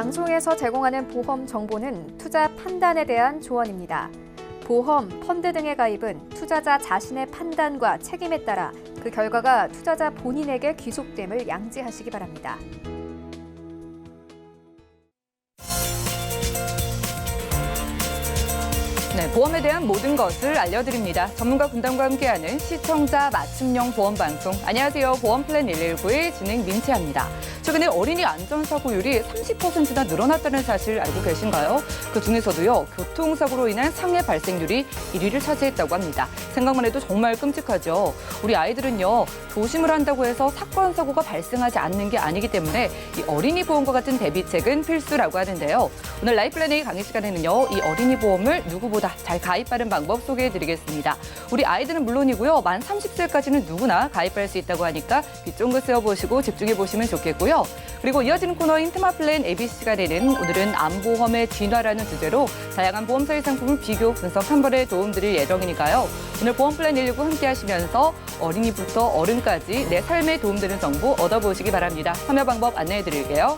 방송에서 제공하는 보험 정보는 투자 판단에 대한 조언입니다. 보험, 펀드 등의 가입은 투자자 자신의 판단과 책임에 따라 그 결과가 투자자 본인에게 귀속됨을 양지하시기 바랍니다. 네, 보험에 대한 모든 것을 알려드립니다. 전문가 군단과 함께하는 시청자 맞춤형 보험 방송. 안녕하세요. 보험플랜 119의 진행 민채합니다. 최근에 어린이 안전사고율이 30%나 늘어났다는 사실 알고 계신가요? 그 중에서도요, 교통사고로 인한 상해 발생률이 1위를 차지했다고 합니다. 생각만 해도 정말 끔찍하죠. 우리 아이들은요, 조심을 한다고 해서 사건, 사고가 발생하지 않는 게 아니기 때문에 이 어린이 보험과 같은 대비책은 필수라고 하는데요. 오늘 라이플랜 A 강의 시간에는요, 이 어린이 보험을 누구보다 잘 가입하는 방법 소개해드리겠습니다. 우리 아이들은 물론이고요. 만 30세까지는 누구나 가입할 수 있다고 하니까 귀 쫑긋 세워보시고 집중해보시면 좋겠고요. 그리고 이어지는 코너인 테마플랜 ABC 시간에는 오늘은 암보험의 진화라는 주제로 다양한 보험사의 상품을 비교, 분석 한 번에 도움드릴 예정이니까요. 오늘 보험플랜 119 함께 하시면서 어린이부터 어른까지 내 삶에 도움되는 정보 얻어보시기 바랍니다. 참여 방법 안내해드릴게요.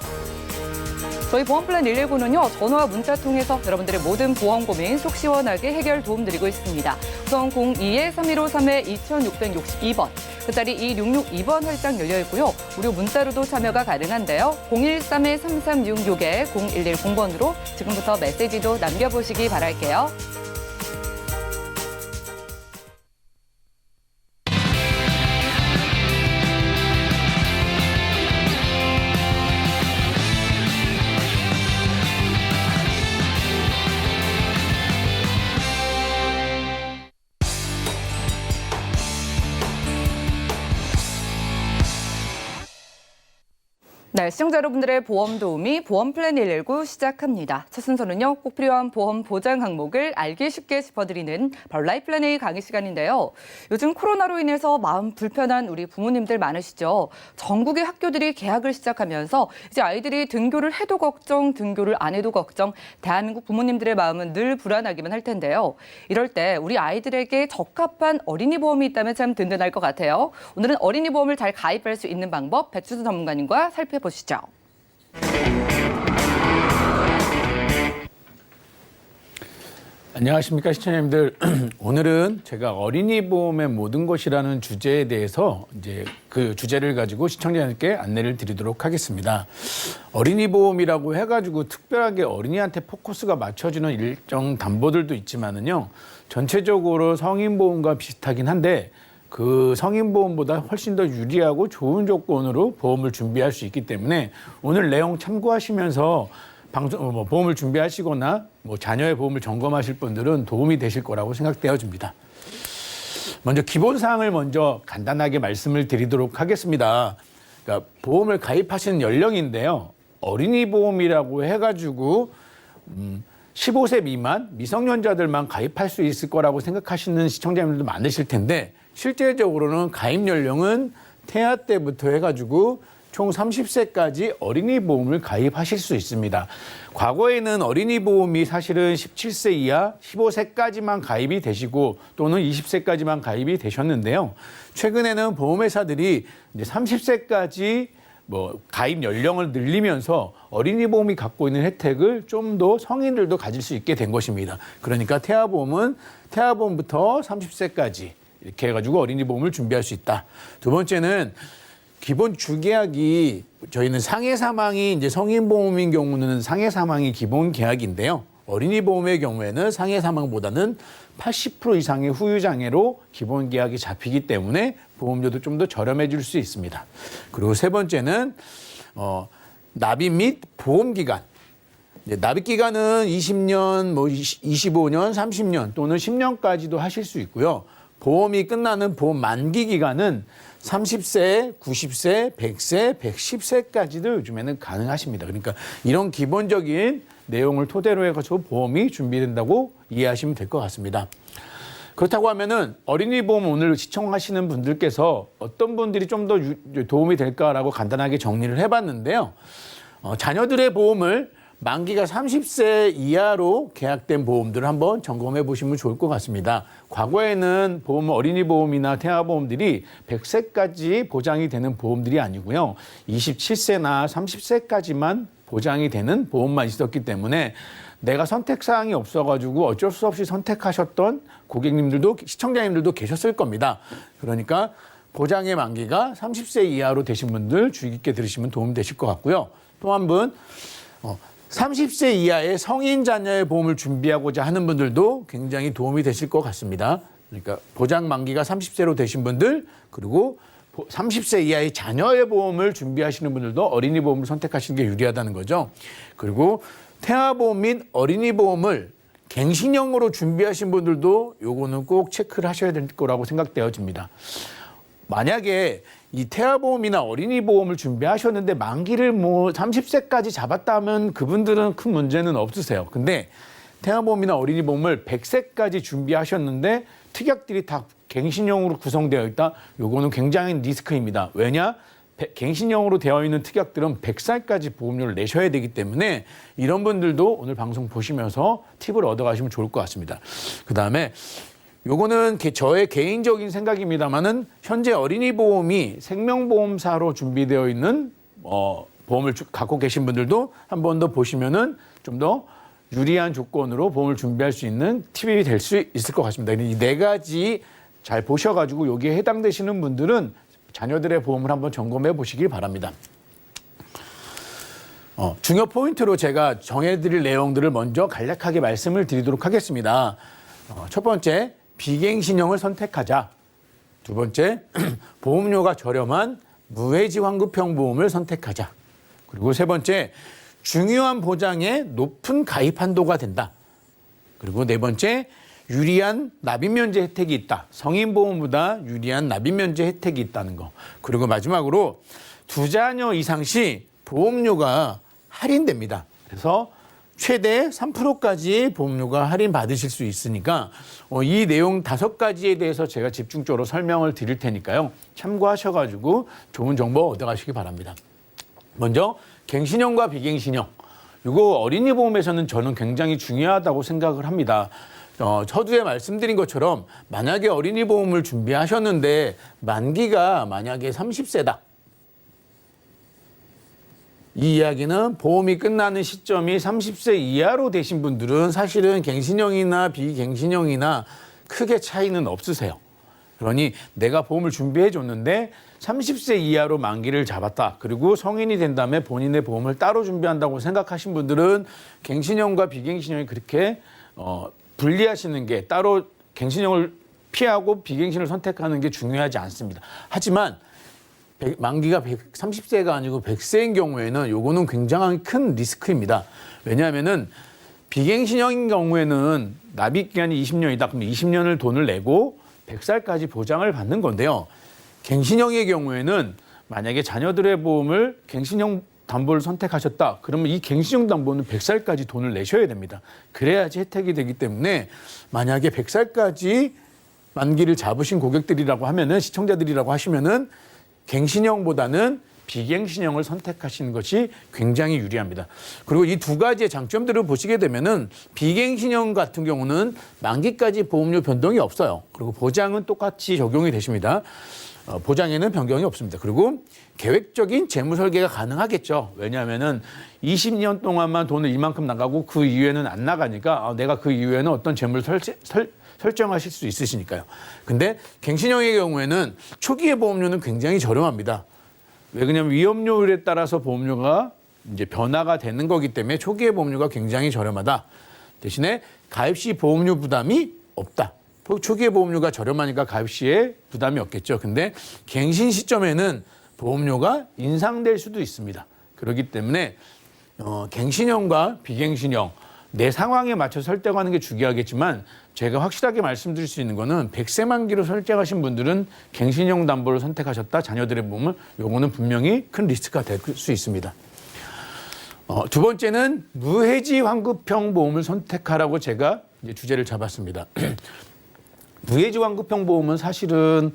저희 보험플랜 119는요, 전화와 문자 통해서 여러분들의 모든 보험 고민 속 시원하게 해결 도움드리고 있습니다. 우선 02-315-2662번, 끝자리 2662번 활짝 열려 있고요. 무료 문자로도 참여가 가능한데요. 013-3366-0110번으로 지금부터 메시지도 남겨보시기 바랄게요. 네, 시청자 여러분들의 보험 도우미 보험플랜 119 시작합니다. 첫 순서는요, 꼭 필요한 보험 보장 항목을 알기 쉽게 짚어드리는 바로 라이플랜 A 강의 시간인데요. 요즘 코로나로 인해서 마음 불편한 우리 부모님들 많으시죠. 전국의 학교들이 개학을 시작하면서 이제 아이들이 등교를 해도 걱정, 등교를 안 해도 걱정, 대한민국 부모님들의 마음은 늘 불안하기만 할 텐데요. 이럴 때 우리 아이들에게 적합한 어린이 보험이 있다면 참 든든할 것 같아요. 오늘은 어린이 보험을 잘 가입할 수 있는 방법 백주수 전문가님과 살펴보시죠. 안녕하십니까 시청자님들. 오늘은 제가 어린이 보험의 모든 것이라는 주제에 대해서 이제 그 주제를 가지고 시청자님께 안내를 드리도록 하겠습니다. 어린이 보험이라고 해가지고 특별하게 어린이한테 포커스가 맞춰지는 일정 담보들도 있지만은요, 전체적으로 성인 보험과 비슷하긴 한데 그 성인 보험보다 훨씬 더 유리하고 좋은 조건으로 보험을 준비할 수 있기 때문에 오늘 내용 참고하시면서 보험을 준비하시거나 자녀의 보험을 점검하실 분들은 도움이 되실 거라고 생각되어집니다. 먼저 기본 사항을 먼저 간단하게 말씀을 드리도록 하겠습니다. 그러니까 보험을 가입하시는 연령인데요, 어린이 보험이라고 해가지고 15세 미만 미성년자들만 가입할 수 있을 거라고 생각하시는 시청자분들도 많으실 텐데, 실제적으로는 가입 연령은 태아 때부터 해가지고 총 30세까지 어린이 보험을 가입하실 수 있습니다. 과거에는 어린이 보험이 사실은 17세 이하 15세까지만 가입이 되시고 또는 20세까지만 가입이 되셨는데요. 최근에는 보험회사들이 이제 30세까지 가입 연령을 늘리면서 어린이 보험이 갖고 있는 혜택을 좀 더 성인들도 가질 수 있게 된 것입니다. 그러니까 태아보험은 태아보험부터 30세까지 이렇게 해가지고 어린이 보험을 준비할 수 있다. 두 번째는 기본 주계약이, 저희는 상해 사망이 이제 성인 보험인 경우는 상해 사망이 기본 계약인데요. 어린이 보험의 경우에는 상해 사망보다는 80% 이상의 후유 장애로 기본 계약이 잡히기 때문에 보험료도 좀 더 저렴해질 수 있습니다. 그리고 세 번째는 납입 및 보험 기간. 납입 기간은 20년, 25년, 30년 또는 10년까지도 하실 수 있고요. 보험이 끝나는 보험 만기 기간은 30세, 90세, 100세, 110세까지도 요즘에는 가능하십니다. 그러니까 이런 기본적인 내용을 토대로 해서 보험이 준비된다고 이해하시면 될 것 같습니다. 그렇다고 하면은 어린이 보험 오늘 시청하시는 분들께서 어떤 분들이 좀 더 도움이 될까라고 간단하게 정리를 해봤는데요. 자녀들의 보험을 만기가 30세 이하로 계약된 보험들을 한번 점검해 보시면 좋을 것 같습니다. 과거에는 어린이 보험이나 태아보험들이 100세까지 보장이 되는 보험들이 아니고요. 27세나 30세까지만 보장이 되는 보험만 있었기 때문에 내가 선택사항이 없어가지고 어쩔 수 없이 선택하셨던 고객님들도 시청자님들도 계셨을 겁니다. 그러니까 보장의 만기가 30세 이하로 되신 분들 주의 깊게 들으시면 도움 되실 것 같고요. 또 한 분 30세 이하의 성인 자녀의 보험을 준비하고자 하는 분들도 굉장히 도움이 되실 것 같습니다. 그러니까 보장 만기가 30세로 되신 분들 그리고 30세 이하의 자녀의 보험을 준비하시는 분들도 어린이 보험을 선택하시는 게 유리하다는 거죠. 그리고 태아보험 및 어린이 보험을 갱신형으로 준비하신 분들도 요거는 꼭 체크를 하셔야 될 거라고 생각되어집니다. 만약에 이 태아보험이나 어린이 보험을 준비하셨는데 만기를 30세까지 잡았다 하면 그분들은 큰 문제는 없으세요. 근데 태아보험이나 어린이 보험을 100세까지 준비하셨는데 특약들이 다 갱신형으로 구성되어 있다. 요거는 굉장히 리스크입니다. 왜냐? 갱신형으로 되어 있는 특약들은 100살까지 보험료를 내셔야 되기 때문에 이런 분들도 오늘 방송 보시면서 팁을 얻어가시면 좋을 것 같습니다. 그다음에 요거는 저의 개인적인 생각입니다만은 현재 어린이 보험이 생명보험사로 준비되어 있는 보험을 갖고 계신 분들도 한 번 더 보시면은 좀 더 유리한 조건으로 보험을 준비할 수 있는 팁이 될 수 있을 것 같습니다. 이 네 가지 잘 보셔가지고 여기에 해당되시는 분들은 자녀들의 보험을 한번 점검해 보시길 바랍니다. 중요 포인트로 제가 정해드릴 내용들을 먼저 간략하게 말씀을 드리도록 하겠습니다. 첫 번째, 비갱신형을 선택하자. 두 번째, 보험료가 저렴한 무해지 환급형 보험을 선택하자. 그리고 세 번째, 중요한 보장에 높은 가입 한도가 된다. 그리고 네 번째, 유리한 납입 면제 혜택이 있다. 성인 보험보다 유리한 납입 면제 혜택이 있다는 거. 그리고 마지막으로 2자녀 이상 시 보험료가 할인됩니다. 그래서 최대 3%까지 보험료가 할인 받으실 수 있으니까 이 내용 5가지에 대해서 제가 집중적으로 설명을 드릴 테니까요. 참고하셔가지고 좋은 정보 얻어가시기 바랍니다. 먼저 갱신형과 비갱신형. 이거 어린이 보험에서는 저는 굉장히 중요하다고 생각을 합니다. 서두에 말씀드린 것처럼 만약에 어린이 보험을 준비하셨는데 만기가 만약에 30세다. 이 이야기는 보험이 끝나는 시점이 30세 이하로 되신 분들은 사실은 갱신형이나 비갱신형이나 크게 차이는 없으세요. 그러니 내가 보험을 준비해 줬는데 30세 이하로 만기를 잡았다. 그리고 성인이 된 다음에 본인의 보험을 따로 준비한다고 생각하신 분들은 갱신형과 비갱신형이 그렇게 분리하시는 게 따로 갱신형을 피하고 비갱신을 선택하는 게 중요하지 않습니다. 하지만 만기가 30세가 아니고 100세인 경우에는 요거는 굉장히 큰 리스크입니다. 왜냐하면은 비갱신형인 경우에는 납입 기간이 20년이다. 그럼 20년을 돈을 내고 100살까지 보장을 받는 건데요. 갱신형의 경우에는 만약에 자녀들의 보험을 갱신형 담보를 선택하셨다. 그러면 이 갱신형 담보는 100살까지 돈을 내셔야 됩니다. 그래야지 혜택이 되기 때문에 만약에 100살까지 만기를 잡으신 고객들이라고 하면은 시청자들이라고 하시면은 갱신형보다는 비갱신형을 선택하시는 것이 굉장히 유리합니다. 그리고 이 2가지의 장점들을 보시게 되면은 비갱신형 같은 경우는 만기까지 보험료 변동이 없어요. 그리고 보장은 똑같이 적용이 되십니다. 보장에는 변경이 없습니다. 그리고 계획적인 재무 설계가 가능하겠죠. 왜냐하면은 20년 동안만 돈을 이만큼 나가고 그 이후에는 안 나가니까 내가 그 이후에는 어떤 재무를 설정하실 수 있으시니까요. 근데 갱신형의 경우에는 초기의 보험료는 굉장히 저렴합니다. 왜 그러냐면 위험률에 따라서 보험료가 이제 변화가 되는 거기 때문에 초기의 보험료가 굉장히 저렴하다. 대신에 가입 시 보험료 부담이 없다. 초기의 보험료가 저렴하니까 가입 시에 부담이 없겠죠. 근데 갱신 시점에는 보험료가 인상될 수도 있습니다. 그렇기 때문에 갱신형과 비갱신형 내 상황에 맞춰 설정하는 게 중요하겠지만 제가 확실하게 말씀드릴 수 있는 거는 100세 만기로 설정하신 분들은 갱신형 담보를 선택하셨다. 자녀들의 보험을 요거는 분명히 큰 리스크가 될 수 있습니다. 두 번째는 무해지 환급형 보험을 선택하라고 제가 이제 주제를 잡았습니다. 무해지 환급형 보험은 사실은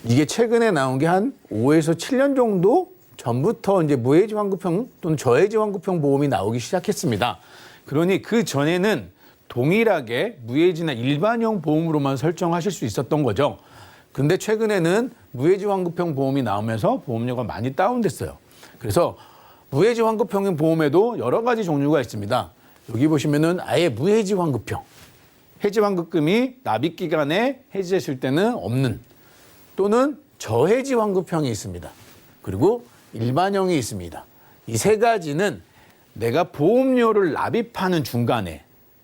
이게 최근에 나온 게 한 5에서 7년 정도 전부터 이제 무해지 환급형 또는 저해지 환급형 보험이 나오기 시작했습니다. 그러니 그 전에는 동일하게 무해지나 일반형 보험으로만 설정하실 수 있었던 거죠. 근데 최근에는 무해지 환급형 보험이 나오면서 보험료가 많이 다운됐어요. 그래서 무해지 환급형인 보험에도 여러 가지 종류가 있습니다. 여기 보시면은 아예 무해지 환급형. 해지 환급금이 납입 기간에 해지했을 때는 없는 또는 저해지 환급형이 있습니다. 그리고 일반형이 있습니다. 이 세 가지는 내가 보험료를 납입하는 중간에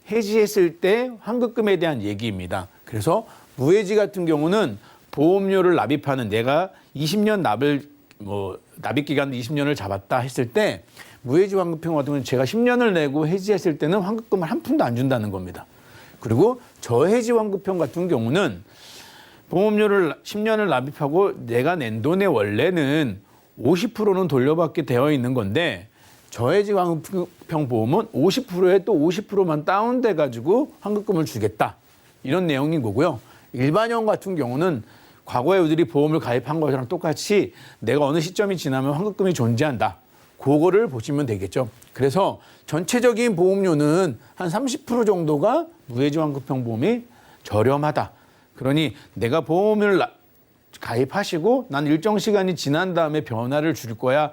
해지했을 때 환급금에 대한 얘기입니다. 그래서 무해지 같은 경우는 보험료를 납입하는 내가 20년 납입 기간 20년을 잡았다 했을 때 무해지 환급형 같은 경우는 제가 10년을 내고 해지했을 때는 환급금을 한 푼도 안 준다는 겁니다. 그리고 저해지 환급형 같은 경우는 보험료를 10년을 납입하고 내가 낸 돈의 원래는 50%는 돌려받게 되어 있는 건데 저해지 환급형 보험은 50%에 또 50%만 다운돼 가지고 환급금을 주겠다. 이런 내용인 거고요. 일반형 같은 경우는 과거에 우리들이 보험을 가입한 거랑 똑같이 내가 어느 시점이 지나면 환급금이 존재한다. 그거를 보시면 되겠죠. 그래서 전체적인 보험료는 한 30% 정도가 무해지 환급형 보험이 저렴하다. 그러니 내가 보험을 가입하시고 난 일정 시간이 지난 다음에 변화를 줄 거야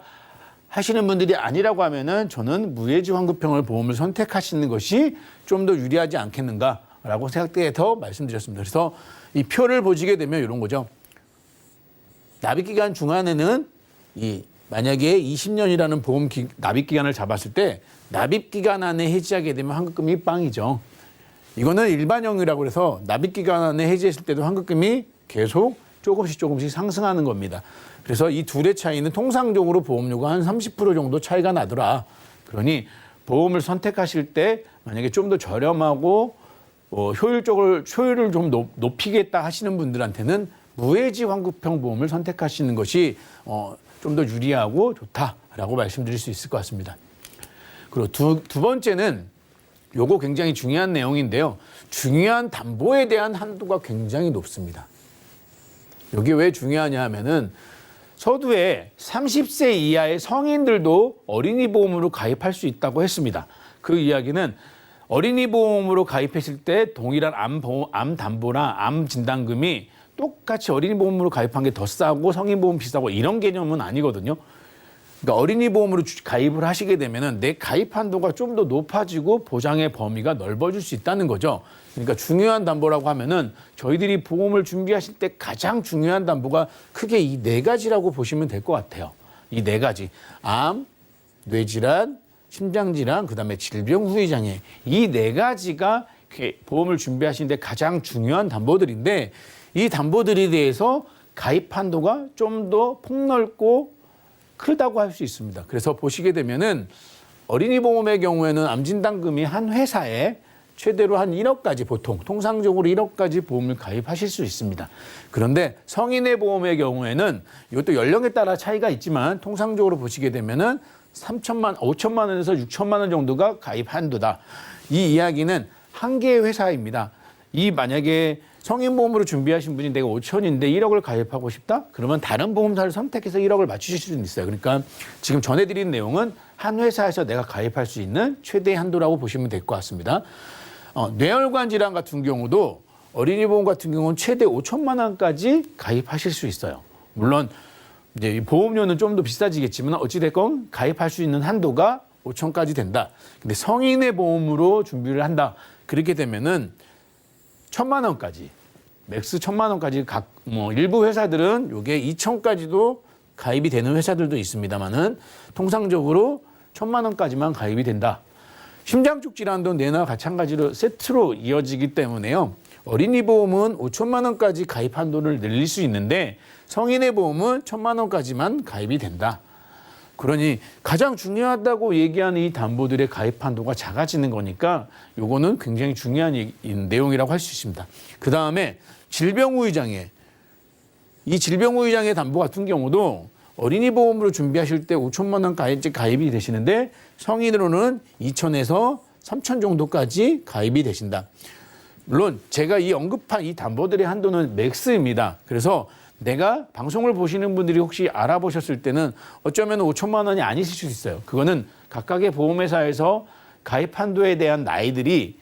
하시는 분들이 아니라고 하면은 저는 무해지 환급형을 보험을 선택하시는 것이 좀 더 유리하지 않겠는가라고 생각돼서 말씀드렸습니다. 그래서 이 표를 보시게 되면 이런 거죠. 납입 기간 중간에는 만약에 20년이라는 보험 납입 기간을 잡았을 때 납입 기간 안에 해지하게 되면 환급금이 빵이죠. 이거는 일반형이라고 해서 납입 기간 안에 해지했을 때도 환급금이 계속 조금씩 상승하는 겁니다. 그래서 이 둘의 차이는 통상적으로 보험료가 한 30% 정도 차이가 나더라. 그러니 보험을 선택하실 때 만약에 좀 더 저렴하고 효율을 좀 높이겠다 하시는 분들한테는 무해지 환급형 보험을 선택하시는 것이 좀 더 유리하고 좋다라고 말씀드릴 수 있을 것 같습니다. 그리고 두 번째는 요거 굉장히 중요한 내용인데요. 중요한 담보에 대한 한도가 굉장히 높습니다. 이게 왜 중요하냐 하면은 서두에 30세 이하의 성인들도 어린이 보험으로 가입할 수 있다고 했습니다. 그 이야기는 어린이 보험으로 가입했을 때 동일한 암 담보나 암 진단금이 똑같이 어린이 보험으로 가입한 게 더 싸고 성인 보험 비싸고 이런 개념은 아니거든요. 그러니까 어린이 보험으로 가입을 하시게 되면은 내 가입 한도가 좀 더 높아지고 보장의 범위가 넓어질 수 있다는 거죠. 그러니까 중요한 담보라고 하면은 저희들이 보험을 준비하실 때 가장 중요한 담보가 크게 이 네 가지라고 보시면 될 것 같아요. 이 네 가지. 암, 뇌질환, 심장질환, 그다음에 질병 후유 장애. 이 네 가지가 보험을 준비하시는데 가장 중요한 담보들인데 이 담보들에 대해서 가입 한도가 좀 더 폭넓고 크다고 할 수 있습니다. 그래서 보시게 되면은 어린이 보험의 경우에는 암진단금이 한 회사에 최대로 한 1억까지 통상적으로 1억까지 보험을 가입하실 수 있습니다. 그런데 성인의 보험의 경우에는 이것도 연령에 따라 차이가 있지만 통상적으로 보시게 되면은 5천만 원에서 6천만 원 정도가 가입 한도다. 이 이야기는 한 개의 회사입니다. 만약에 성인보험으로 준비하신 분이 내가 5천인데 1억을 가입하고 싶다? 그러면 다른 보험사를 선택해서 1억을 맞추실 수는 있어요. 그러니까 지금 전해드린 내용은 한 회사에서 내가 가입할 수 있는 최대 한도라고 보시면 될 것 같습니다. 뇌혈관 질환 같은 경우도 어린이 보험 같은 경우는 최대 5천만 원까지 가입하실 수 있어요. 물론 이제 보험료는 좀 더 비싸지겠지만 어찌됐건 가입할 수 있는 한도가 5천까지 된다. 근데 성인의 보험으로 준비를 한다. 그렇게 되면은 1,000만 원까지, 맥스 1,000만 원까지 일부 회사들은 요게 2천까지도 가입이 되는 회사들도 있습니다만은 통상적으로 1,000만 원까지만 가입이 된다. 심장쪽 질환도 뇌나 마찬가지로 세트로 이어지기 때문에요. 어린이 보험은 5천만 원까지 가입 한도를 늘릴 수 있는데 성인의 보험은 1,000만 원까지만 가입이 된다. 그러니 가장 중요하다고 얘기하는 이 담보들의 가입 한도가 작아지는 거니까 요거는 굉장히 중요한 내용이라고 할 수 있습니다. 그다음에 질병 후유 장애. 이 질병 후유 장애 담보 같은 경우도 어린이 보험으로 준비하실 때 5천만 원 가입이 되시는데 성인으로는 2천에서 3천 정도까지 가입이 되신다. 물론 제가 언급한 이 담보들의 한도는 맥스입니다. 그래서 내가 방송을 보시는 분들이 혹시 알아보셨을 때는 어쩌면 5천만 원이 아니실 수 있어요. 그거는 각각의 보험회사에서 가입 한도에 대한 나이들이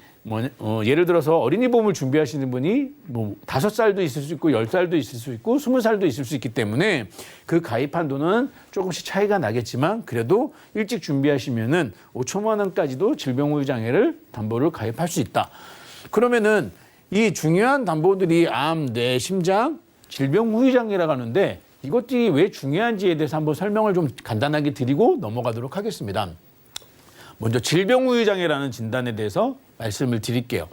예를 들어서 어린이 보험을 준비하시는 분이 뭐 5살도 있을 수 있고 10살도 있을 수 있고 20살도 있을 수 있기 때문에 그 가입 한도는 조금씩 차이가 나겠지만 그래도 일찍 준비하시면은 5천만 원까지도 질병후유 장애를 담보를 가입할 수 있다. 그러면은 이 중요한 담보들이 암, 뇌, 심장, 질병후유 장애라고 하는데 이것들이 왜 중요한지에 대해서 한번 설명을 좀 간단하게 드리고 넘어가도록 하겠습니다. 먼저 질병후유 장애라는 진단에 대해서 말씀을 드릴게요.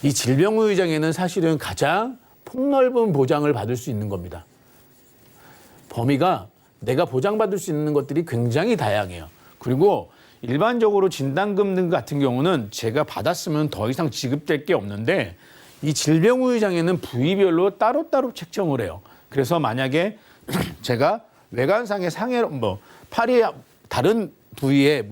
이 질병후유 장애는 사실은 가장 폭넓은 보장을 받을 수 있는 겁니다. 범위가 내가 보장받을 수 있는 것들이 굉장히 다양해요. 그리고 일반적으로 진단금 등 같은 경우는 제가 받았으면 더 이상 지급될 게 없는데 이 질병후유 장애는 부위별로 따로따로 책정을 해요. 그래서 만약에 제가 외관상의 상해, 팔이 다른 부위에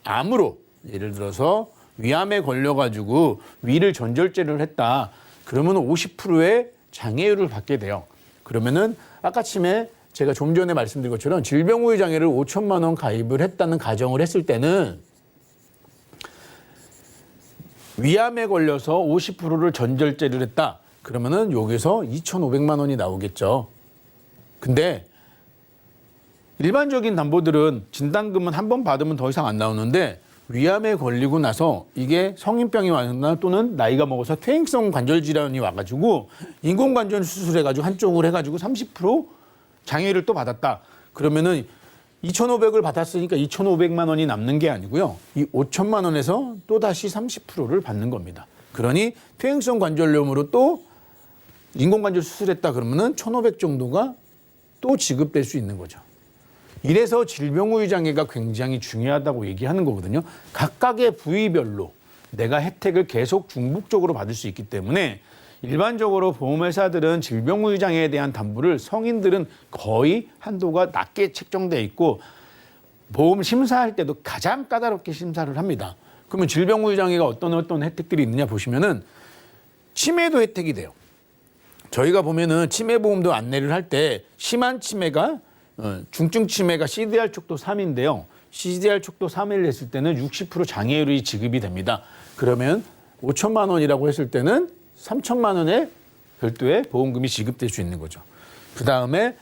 암으로 예를 들어서 위암에 걸려가지고 위를 전절제를 했다. 그러면 50%의 장애율을 받게 돼요. 그러면은 아까쯤에 제가 좀 전에 말씀드린 것처럼 질병후유 장애를 5천만 원 가입을 했다는 가정을 했을 때는 위암에 걸려서 50%를 전절제를 했다. 그러면은 여기서 2,500만 원이 나오겠죠. 근데 일반적인 담보들은 진단금은 한 번 받으면 더 이상 안 나오는데 위암에 걸리고 나서 이게 성인병이 왔나 또는 나이가 먹어서 퇴행성 관절 질환이 와가지고 인공관절 수술해가지고 한쪽을 해가지고 30% 장애를 또 받았다. 그러면은 2,500을 받았으니까 2,500만 원이 남는 게 아니고요. 이 5천만 원에서 또 다시 30%를 받는 겁니다. 그러니 퇴행성 관절염으로 또 인공관절 수술했다 그러면은 1,500 정도가 또 지급될 수 있는 거죠. 이래서 질병후유 장애가 굉장히 중요하다고 얘기하는 거거든요. 각각의 부위별로 내가 혜택을 계속 중복적으로 받을 수 있기 때문에 일반적으로 보험회사들은 질병후유 장애에 대한 담보를 성인들은 거의 한도가 낮게 책정돼 있고 보험 심사할 때도 가장 까다롭게 심사를 합니다. 그러면 질병후유 장애가 어떤 혜택들이 있느냐 보시면은 치매도 혜택이 돼요. 저희가 보면은 치매보험도 안내를 할 때 심한 치매가 중증 치매가 CDR 척도 3인데요. CDR 척도 3을 했을 때는 60% 장애율이 지급이 됩니다. 그러면 5천만 원이라고 했을 때는 3천만 원의 별도의 보험금이 지급될 수 있는 거죠. 그다음에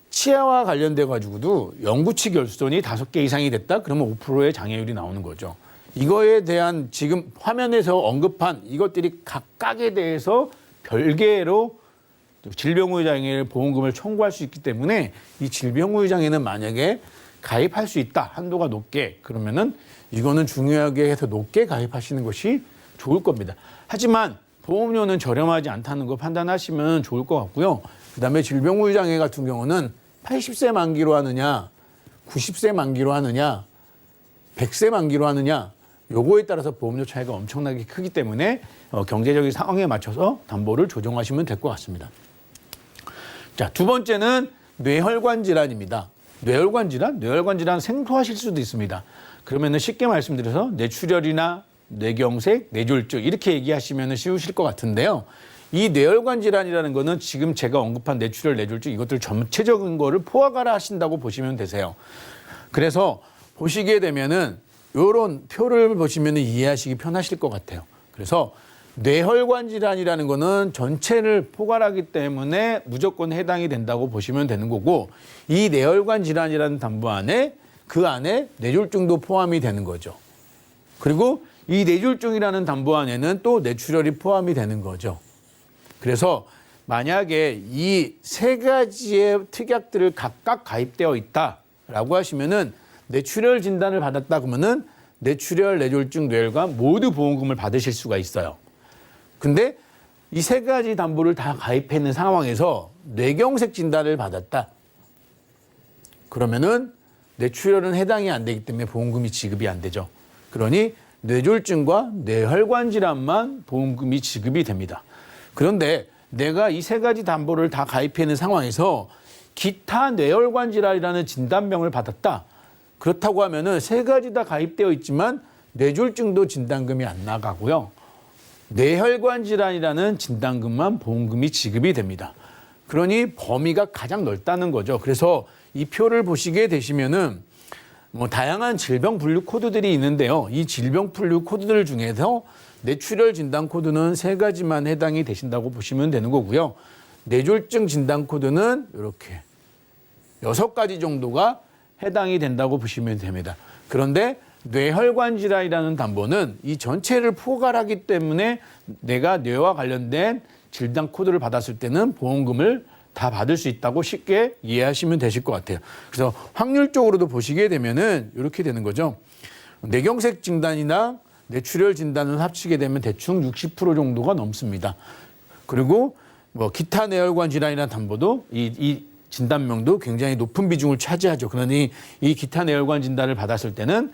치아와 관련돼 가지고도 영구치 결손이 5개 이상이 됐다. 그러면 5%의 장애율이 나오는 거죠. 이거에 대한 지금 화면에서 언급한 이것들이 각각에 대해서 별개로 질병후유 장애 보험금을 청구할 수 있기 때문에 이 질병후유 장애는 만약에 가입할 수 있다. 한도가 높게 그러면은 이거는 중요하게 해서 높게 가입하시는 것이 좋을 겁니다. 하지만 보험료는 저렴하지 않다는 거 판단하시면 좋을 것 같고요. 그다음에 질병후유 장애 같은 경우는 80세 만기로 하느냐, 90세 만기로 하느냐, 100세 만기로 하느냐 요거에 따라서 보험료 차이가 엄청나게 크기 때문에 경제적인 상황에 맞춰서 담보를 조정하시면 될 것 같습니다. 자, 두 번째는 뇌혈관 질환입니다. 뇌혈관 질환? 뇌혈관 질환 생소하실 수도 있습니다. 그러면은 쉽게 말씀드려서 뇌출혈이나 뇌경색, 뇌졸중 이렇게 얘기하시면 쉬우실 것 같은데요. 이 뇌혈관 질환이라는 거는 지금 제가 언급한 뇌출혈, 뇌졸중 이것들 전체적인 거를 포괄하라 하신다고 보시면 되세요. 그래서 보시게 되면은 이런 표를 보시면 이해하시기 편하실 것 같아요. 그래서 뇌혈관 질환이라는 거는 전체를 포괄하기 때문에 무조건 해당이 된다고 보시면 되는 거고 이 뇌혈관 질환이라는 담보 안에 그 안에 뇌졸중도 포함이 되는 거죠. 그리고 이 뇌졸중이라는 담보 안에는 또 뇌출혈이 포함이 되는 거죠. 그래서 만약에 이 세 가지의 특약들을 각각 가입되어 있다라고 하시면은 뇌출혈 진단을 받았다 그러면은 뇌출혈, 뇌졸중, 뇌혈관 모두 보험금을 받으실 수가 있어요. 근데 이 세 가지 담보를 다 가입해 있는 상황에서 뇌경색 진단을 받았다. 그러면은 뇌출혈은 해당이 안 되기 때문에 보험금이 지급이 안 되죠. 그러니 뇌졸중과 뇌혈관 질환만 보험금이 지급이 됩니다. 그런데 내가 이 세 가지 담보를 다 가입해 있는 상황에서 기타 뇌혈관 질환이라는 진단명을 받았다. 그렇다고 하면은 세 가지 다 가입되어 있지만 뇌졸중도 진단금이 안 나가고요. 뇌혈관 질환이라는 진단금만 보험금이 지급이 됩니다. 그러니 범위가 가장 넓다는 거죠. 그래서 이 표를 보시게 되시면은 뭐 다양한 질병 분류 코드들이 있는데요. 이 질병 분류 코드들 중에서 뇌출혈 진단 코드는 3가지만 해당이 되신다고 보시면 되는 거고요. 뇌졸중 진단 코드는 이렇게 6가지 정도가 해당이 된다고 보시면 됩니다. 그런데 뇌혈관 질환이라는 담보는 이 전체를 포괄하기 때문에 내가 뇌와 관련된 진단 코드를 받았을 때는 보험금을 다 받을 수 있다고 쉽게 이해하시면 되실 것 같아요. 그래서 확률적으로도 보시게 되면은 이렇게 되는 거죠. 뇌경색 진단이나 뇌출혈 진단을 합치게 되면 대충 60% 정도가 넘습니다. 그리고 뭐 기타 뇌혈관 질환이라는 담보도 이 진단명도 굉장히 높은 비중을 차지하죠. 그러니 이 기타 뇌혈관 진단을 받았을 때는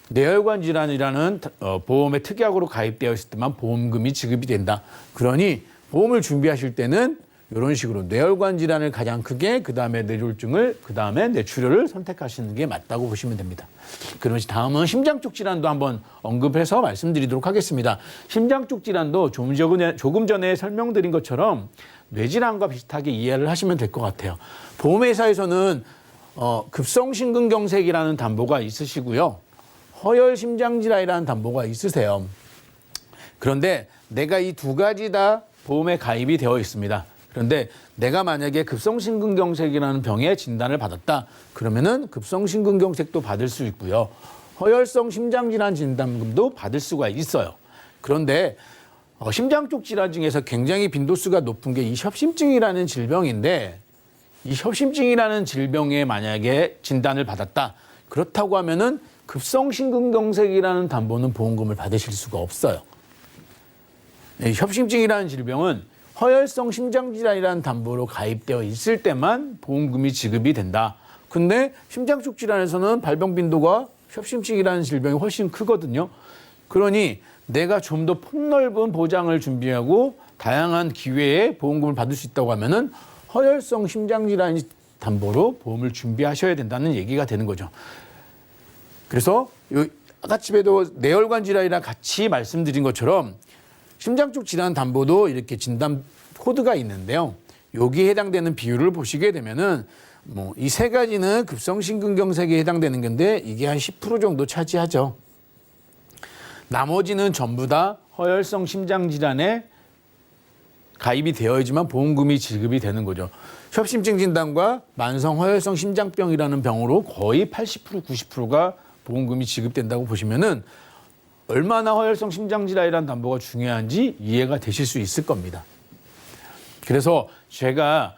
뇌혈관 질환이라는 보험에 특약으로 가입되어 있을 때만 보험금이 지급이 된다. 그러니 보험을 준비하실 때는 이런 식으로 뇌혈관 질환을 가장 크게, 그다음에 뇌졸중을, 그다음에 뇌출혈을 선택하시는 게 맞다고 보시면 됩니다. 그러면 다음은 심장 쪽 질환도 한번 언급해서 말씀드리도록 하겠습니다. 심장 쪽 질환도 조금 전에 설명드린 것처럼 뇌질환과 비슷하게 이해를 하시면 될 것 같아요. 보험회사에서는 급성심근경색이라는 담보가 있으시고요. 허혈심장질환이라는 담보가 있으세요. 그런데 내가 이 2가지 다 보험에 가입이 되어 있습니다. 그런데 내가 만약에 급성심근경색이라는 병의 진단을 받았다. 그러면은 급성심근경색도 받을 수 있고요. 허혈성 심장질환 진단금도 받을 수가 있어요. 그런데 심장 쪽 질환 중에서 굉장히 빈도수가 높은 게 이 협심증이라는 질병인데, 이 협심증이라는 질병에 만약에 진단을 받았다. 그렇다고 하면은 급성심근경색이라는 담보는 보험금을 받으실 수가 없어요. 협심증이라는 질병은 허혈성 심장질환이라는 담보로 가입되어 있을 때만 보험금이 지급이 된다. 근데 심장 쪽 질환에서는 발병 빈도가 협심증이라는 질병이 훨씬 크거든요. 그러니 내가 좀 더 폭넓은 보장을 준비하고 다양한 기회에 보험금을 받을 수 있다고 하면은 허혈성 심장질환 담보로 보험을 준비하셔야 된다는 얘기가 되는 거죠. 그래서 아까 집에도 뇌혈관 질환이랑 같이 말씀드린 것처럼 심장 쪽 질환 담보도 이렇게 진단 코드가 있는데요. 여기에 해당되는 비율을 보시게 되면은 뭐 이 3가지는 급성심근경색에 해당되는 건데 이게 한 10% 정도 차지하죠. 나머지는 전부 다 허혈성 심장질환에 가입이 되어야지만 보험금이 지급이 되는 거죠. 협심증 진단과 만성 허혈성 심장병이라는 병으로 거의 80%, 90%가 보험금이 지급된다고 보시면은 얼마나 허혈성 심장질환이라는 담보가 중요한지 이해가 되실 수 있을 겁니다. 그래서 제가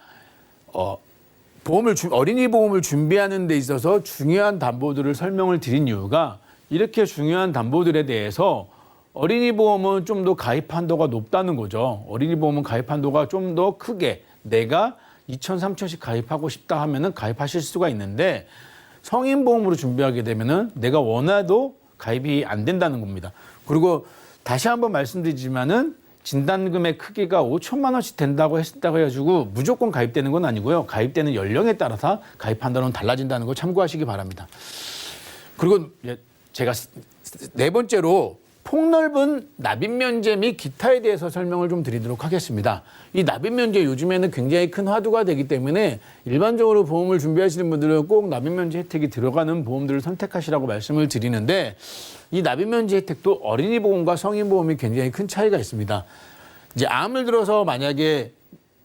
어린이 보험을 준비하는 데 있어서 중요한 담보들을 설명을 드린 이유가 이렇게 중요한 담보들에 대해서 어린이 보험은 좀 더 가입 한도가 높다는 거죠. 어린이 보험은 가입 한도가 좀 더 크게 내가 2천, 3천씩 가입하고 싶다 하면은 가입하실 수가 있는데 성인 보험으로 준비하게 되면은 내가 원해도 가입이 안 된다는 겁니다. 그리고 다시 한번 말씀드리지만은 진단금의 크기가 5천만 원씩 된다고 했다고 해가지고 무조건 가입되는 건 아니고요. 가입되는 연령에 따라서 가입 한도는 달라진다는 거 참고하시기 바랍니다. 그리고 제가 4번째로 폭넓은 납입 면제 및 기타에 대해서 설명을 좀 드리도록 하겠습니다. 이 납입 면제 요즘에는 굉장히 큰 화두가 되기 때문에 일반적으로 보험을 준비하시는 분들은 꼭 납입 면제 혜택이 들어가는 보험들을 선택하시라고 말씀을 드리는데 이 납입 면제 혜택도 어린이 보험과 성인 보험이 굉장히 큰 차이가 있습니다. 이제 암을 들어서 만약에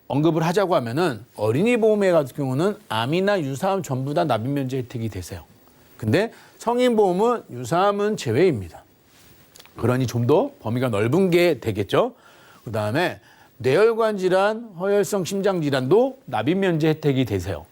언급을 하자고 하면은 어린이 보험에 같은 경우는 암이나 유사암 전부 다 납입 면제 혜택이 되세요. 근데 성인 보험은 유사암은 제외입니다. 그러니 좀 더 범위가 넓은 게 되겠죠. 그다음에 뇌혈관 질환, 허혈성 심장 질환도 납입 면제 혜택이 되세요.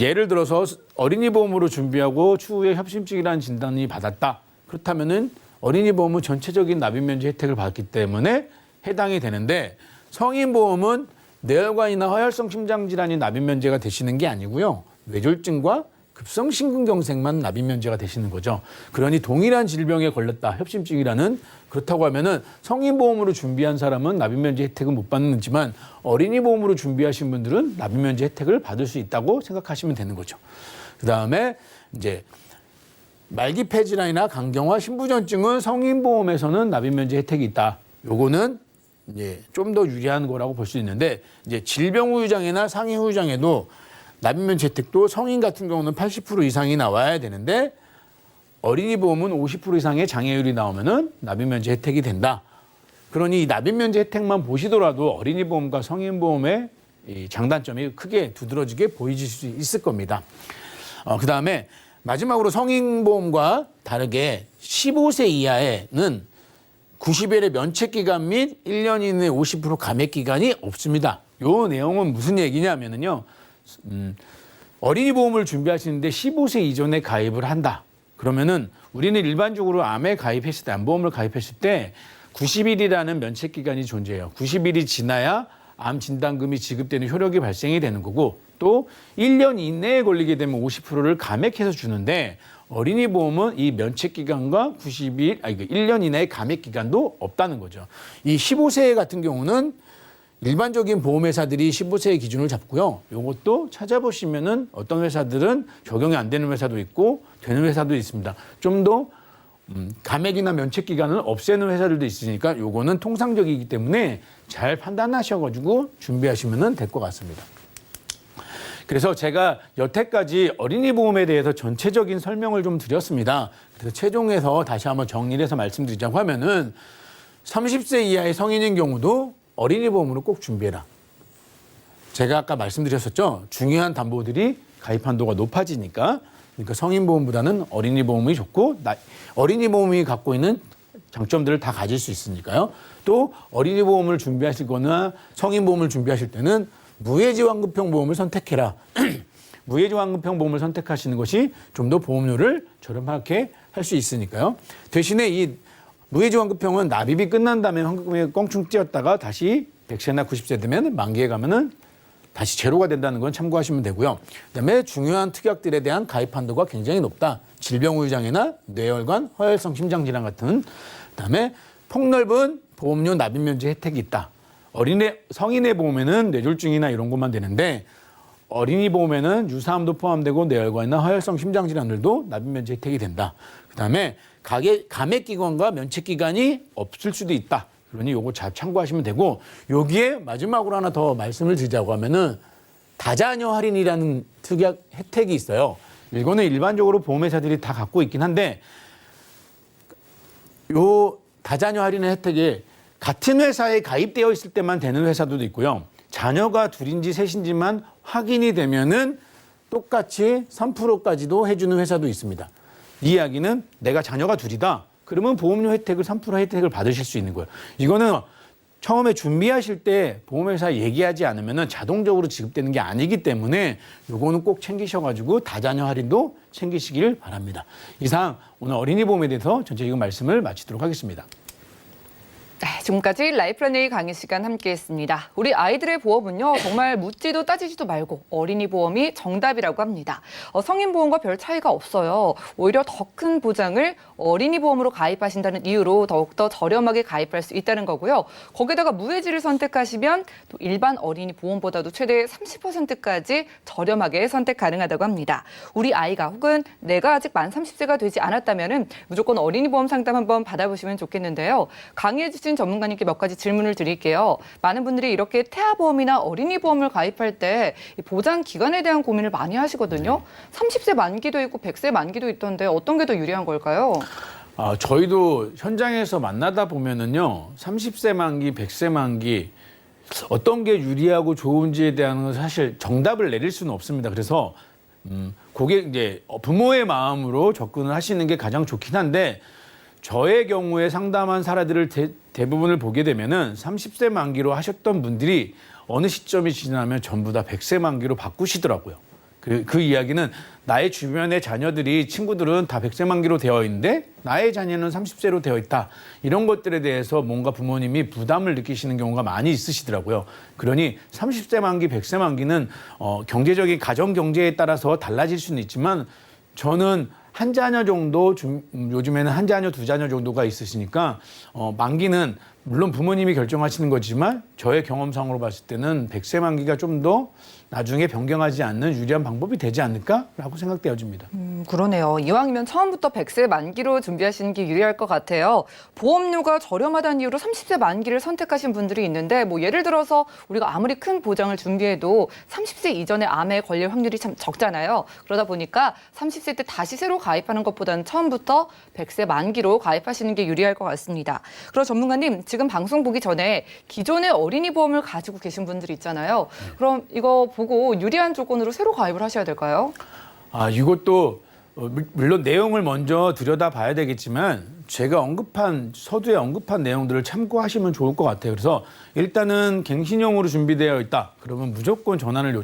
예를 들어서 어린이 보험으로 준비하고 추후에 협심증이라는 진단이 받았다. 그렇다면은 어린이 보험은 전체적인 납입 면제 혜택을 받기 때문에 해당이 되는데 성인 보험은 뇌혈관이나 허혈성 심장 질환이 납입 면제가 되시는 게 아니고요. 뇌졸중과 급성심근경색만 납입 면제가 되시는 거죠. 그러니 동일한 질병에 걸렸다, 협심증이라는, 그렇다고 하면은 성인 보험으로 준비한 사람은 납입 면제 혜택은 못 받는지만 어린이 보험으로 준비하신 분들은 납입 면제 혜택을 받을 수 있다고 생각하시면 되는 거죠. 그다음에 이제 말기 폐질환이나 간경화 신부전증은 성인 보험에서는 납입 면제 혜택이 있다. 요거는 이제 좀 더 유리한 거라고 볼 수 있는데 이제 질병 후유장애나 상해 후유장애도 납입면제 혜택도 성인 같은 경우는 80% 이상이 나와야 되는데 어린이 보험은 50% 이상의 장애율이 나오면은 납입면제 혜택이 된다. 그러니 이 납입면제 혜택만 보시더라도 어린이 보험과 성인 보험의 이 장단점이 크게 두드러지게 보이실 수 있을 겁니다. 그다음에 마지막으로 성인 보험과 다르게 15세 이하에는 90일의 면책 기간 및 1년 이내 50% 감액 기간이 없습니다. 요 내용은 무슨 얘기냐면요. 어린이 보험을 준비하시는데 15세 이전에 가입을 한다. 그러면은 우리는 일반적으로 암에 가입했을 때, 암보험을 가입했을 때 90일이라는 면책 기간이 존재해요. 90일이 지나야 암 진단금이 지급되는 효력이 발생이 되는 거고 또 1년 이내에 걸리게 되면 50%를 감액해서 주는데 어린이 보험은 이 면책 기간과 1년 이내의 감액 기간도 없다는 거죠. 이 15세 같은 경우는 일반적인 보험회사들이 15세의 기준을 잡고요. 이것도 찾아보시면은 어떤 회사들은 적용이 안 되는 회사도 있고 되는 회사도 있습니다. 좀 더 감액이나 면책 기간을 없애는 회사들도 있으니까 요거는 통상적이기 때문에 잘 판단하셔가지고 준비하시면 될 것 같습니다. 그래서 제가 여태까지 어린이 보험에 대해서 전체적인 설명을 좀 드렸습니다. 그래서 최종해서 다시 한번 정리를 해서 말씀드리자고 하면은 30세 이하의 성인인 경우도 어린이 보험으로 꼭 준비해라. 제가 아까 말씀드렸었죠. 중요한 담보들이 가입 한도가 높아지니까 그러니까 성인 보험보다는 어린이 보험이 좋고 어린이 보험이 갖고 있는 장점들을 다 가질 수 있으니까요. 또 어린이 보험을 준비하실 거나 성인 보험을 준비하실 때는 무해지환급형 보험을 선택해라. 무해지환급형 보험을 선택하시는 것이 좀 더 보험료를 저렴하게 할 수 있으니까요. 대신에 이 무해지환급형은 납입이 끝난 다음에 환급금이 껑충 뛰었다가 다시 100세나 90세 되면 만기에 가면은 다시 제로가 된다는 건 참고하시면 되고요. 그다음에 중요한 특약들에 대한 가입 한도가 굉장히 높다. 질병우유장애나 뇌혈관, 허혈성 심장질환 같은. 그다음에 폭넓은 보험료 납입면제 혜택이 있다. 성인의 보험에는 뇌졸중이나 이런 것만 되는데 어린이 보험에는 유사암도 포함되고 뇌혈관이나 허혈성 심장질환들도 납입면제 혜택이 된다. 그다음에 감액 기간과 면책 기간이 없을 수도 있다. 그러니 요거 잘 참고하시면 되고 여기에 마지막으로 하나 더 말씀을 드리자고 하면은 다자녀 할인이라는 특약 혜택이 있어요. 이거는 일반적으로 보험회사들이 다 갖고 있긴 한데 요 다자녀 할인의 혜택이 같은 회사에 가입되어 있을 때만 되는 회사도 있고요. 자녀가 둘인지 셋인지만 확인이 되면은 똑같이 3%까지도 해주는 회사도 있습니다. 이 이야기는 내가 자녀가 둘이다. 그러면 보험료 혜택을 3% 혜택을 받으실 수 있는 거예요. 이거는 처음에 준비하실 때 보험회사 얘기하지 않으면 자동적으로 지급되는 게 아니기 때문에 요거는 꼭 챙기셔가지고 다자녀 할인도 챙기시길 바랍니다. 이상 오늘 어린이 보험에 대해서 전체적인 말씀을 마치도록 하겠습니다. 네, 지금까지 라이프라네이 강의 시간 함께했습니다. 우리 아이들의 보험은요 정말 묻지도 따지지도 말고 어린이 보험이 정답이라고 합니다. 성인 보험과 별 차이가 없어요. 오히려 더 큰 보장을 어린이 보험으로 가입하신다는 이유로 더욱더 저렴하게 가입할 수 있다는 거고요. 거기다가 무해지를 선택하시면 또 일반 어린이 보험보다도 최대 30%까지 저렴하게 선택 가능하다고 합니다. 우리 아이가 혹은 내가 아직 만 30세가 되지 않았다면 무조건 어린이 보험 상담 한번 받아보시면 좋겠는데요. 강의해 주신 전문가님께 몇 가지 질문을 드릴게요. 많은 분들이 이렇게 태아보험이나 어린이 보험을 가입할 때 보장 기간에 대한 고민을 많이 하시거든요. 30세 만기도 있고 100세 만기도 있던데 어떤 게 더 유리한 걸까요? 저희도 현장에서 만나다 보면은요, 30세 만기, 100세 만기 어떤 게 유리하고 좋은지에 대한 건 사실 정답을 내릴 수는 없습니다. 그래서 이제 부모의 마음으로 접근을 하시는 게 가장 좋긴 한데 저의 경우에 상담한 사례들을 대부분을 보게 되면은 30세 만기로 하셨던 분들이 어느 시점이 지나면 전부 다 100세 만기로 바꾸시더라고요. 그 이야기는 나의 주변의 자녀들이 친구들은 다 100세 만기로 되어 있는데 나의 자녀는 30세로 되어 있다. 이런 것들에 대해서 뭔가 부모님이 부담을 느끼시는 경우가 많이 있으시더라고요. 그러니 30세 만기, 100세 만기는 경제적인 가정 경제에 따라서 달라질 수는 있지만 저는 한 자녀 정도, 요즘에는 한 자녀, 두 자녀 정도가 있으시니까 만기는 물론 부모님이 결정하시는 거지만 저의 경험상으로 봤을 때는 100세 만기가 좀 더 나중에 변경하지 않는 유리한 방법이 되지 않을까라고 생각되어집니다. 그러네요. 이왕이면 처음부터 100세 만기로 준비하시는 게 유리할 것 같아요. 보험료가 저렴하다는 이유로 30세 만기를 선택하신 분들이 있는데 뭐 예를 들어서 우리가 아무리 큰 보장을 준비해도 30세 이전에 암에 걸릴 확률이 참 적잖아요. 그러다 보니까 30세 때 다시 새로 가입하는 것보다는 처음부터 100세 만기로 가입하시는 게 유리할 것 같습니다. 그럼 전문가님, 지금 방송 보기 전에 기존의 어린이 보험을 가지고 계신 분들이 있잖아요. 그럼 이거 보고 유리한 조건으로 새로 가입을 하셔야 될까요? 이것도 물론 내용을 먼저 들여다봐야 되겠지만 제가 서두에 언급한 내용들을 참고하시면 좋을 것 같아요. 그래서 일단은 갱신형으로 준비되어 있다. 그러면 무조건 전환을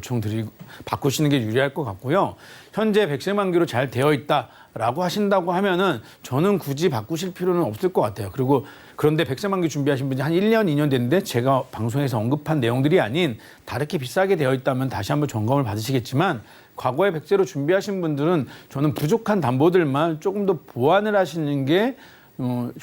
바꾸시는 게 유리할 것 같고요. 현재 100세 만기로 잘 되어 있다라고 하신다고 하면은 저는 굳이 바꾸실 필요는 없을 것 같아요. 그런데 100세 만기 준비하신 분이 한 1년, 2년 됐는데 제가 방송에서 언급한 내용들이 아닌 다르게 비싸게 되어 있다면 다시 한번 점검을 받으시겠지만 과거에 100세로 준비하신 분들은 저는 부족한 담보들만 조금 더 보완을 하시는 게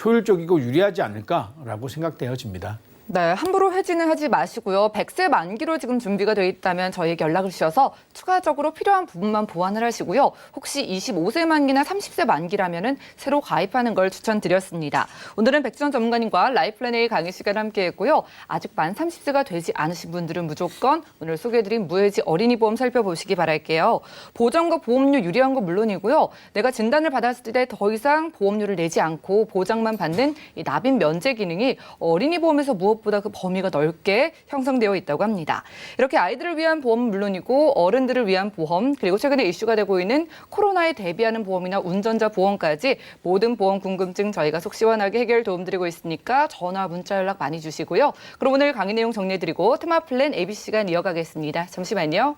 효율적이고 유리하지 않을까라고 생각되어집니다. 네, 함부로 해지는 하지 마시고요. 100세 만기로 지금 준비가 돼 있다면 저희에게 연락을 주셔서 추가적으로 필요한 부분만 보완을 하시고요. 혹시 25세 만기나 30세 만기라면은 새로 가입하는 걸 추천드렸습니다. 오늘은 백지원 전문가님과 라이플랜 A 강의 시간 함께했고요. 아직 만 30세가 되지 않으신 분들은 무조건 오늘 소개해드린 무해지 어린이 보험 살펴보시기 바랄게요. 보장과 보험료 유리한 건 물론이고요. 내가 진단을 받았을 때 더 이상 보험료를 내지 않고 보장만 받는 이 납입 면제 기능이 어린이 보험에서 무엇보다 그 범위가 넓게 형성되어 있다고 합니다. 이렇게 아이들을 위한 보험은 물론이고 어른들을 위한 보험, 그리고 최근에 이슈가 되고 있는 코로나에 대비하는 보험이나 운전자 보험까지 모든 보험 궁금증 저희가 속 시원하게 해결 도움드리고 있으니까 전화, 문자 연락 많이 주시고요. 그럼 오늘 강의 내용 정리해드리고 테마 플랜 ABC 시간 이어가겠습니다. 잠시만요.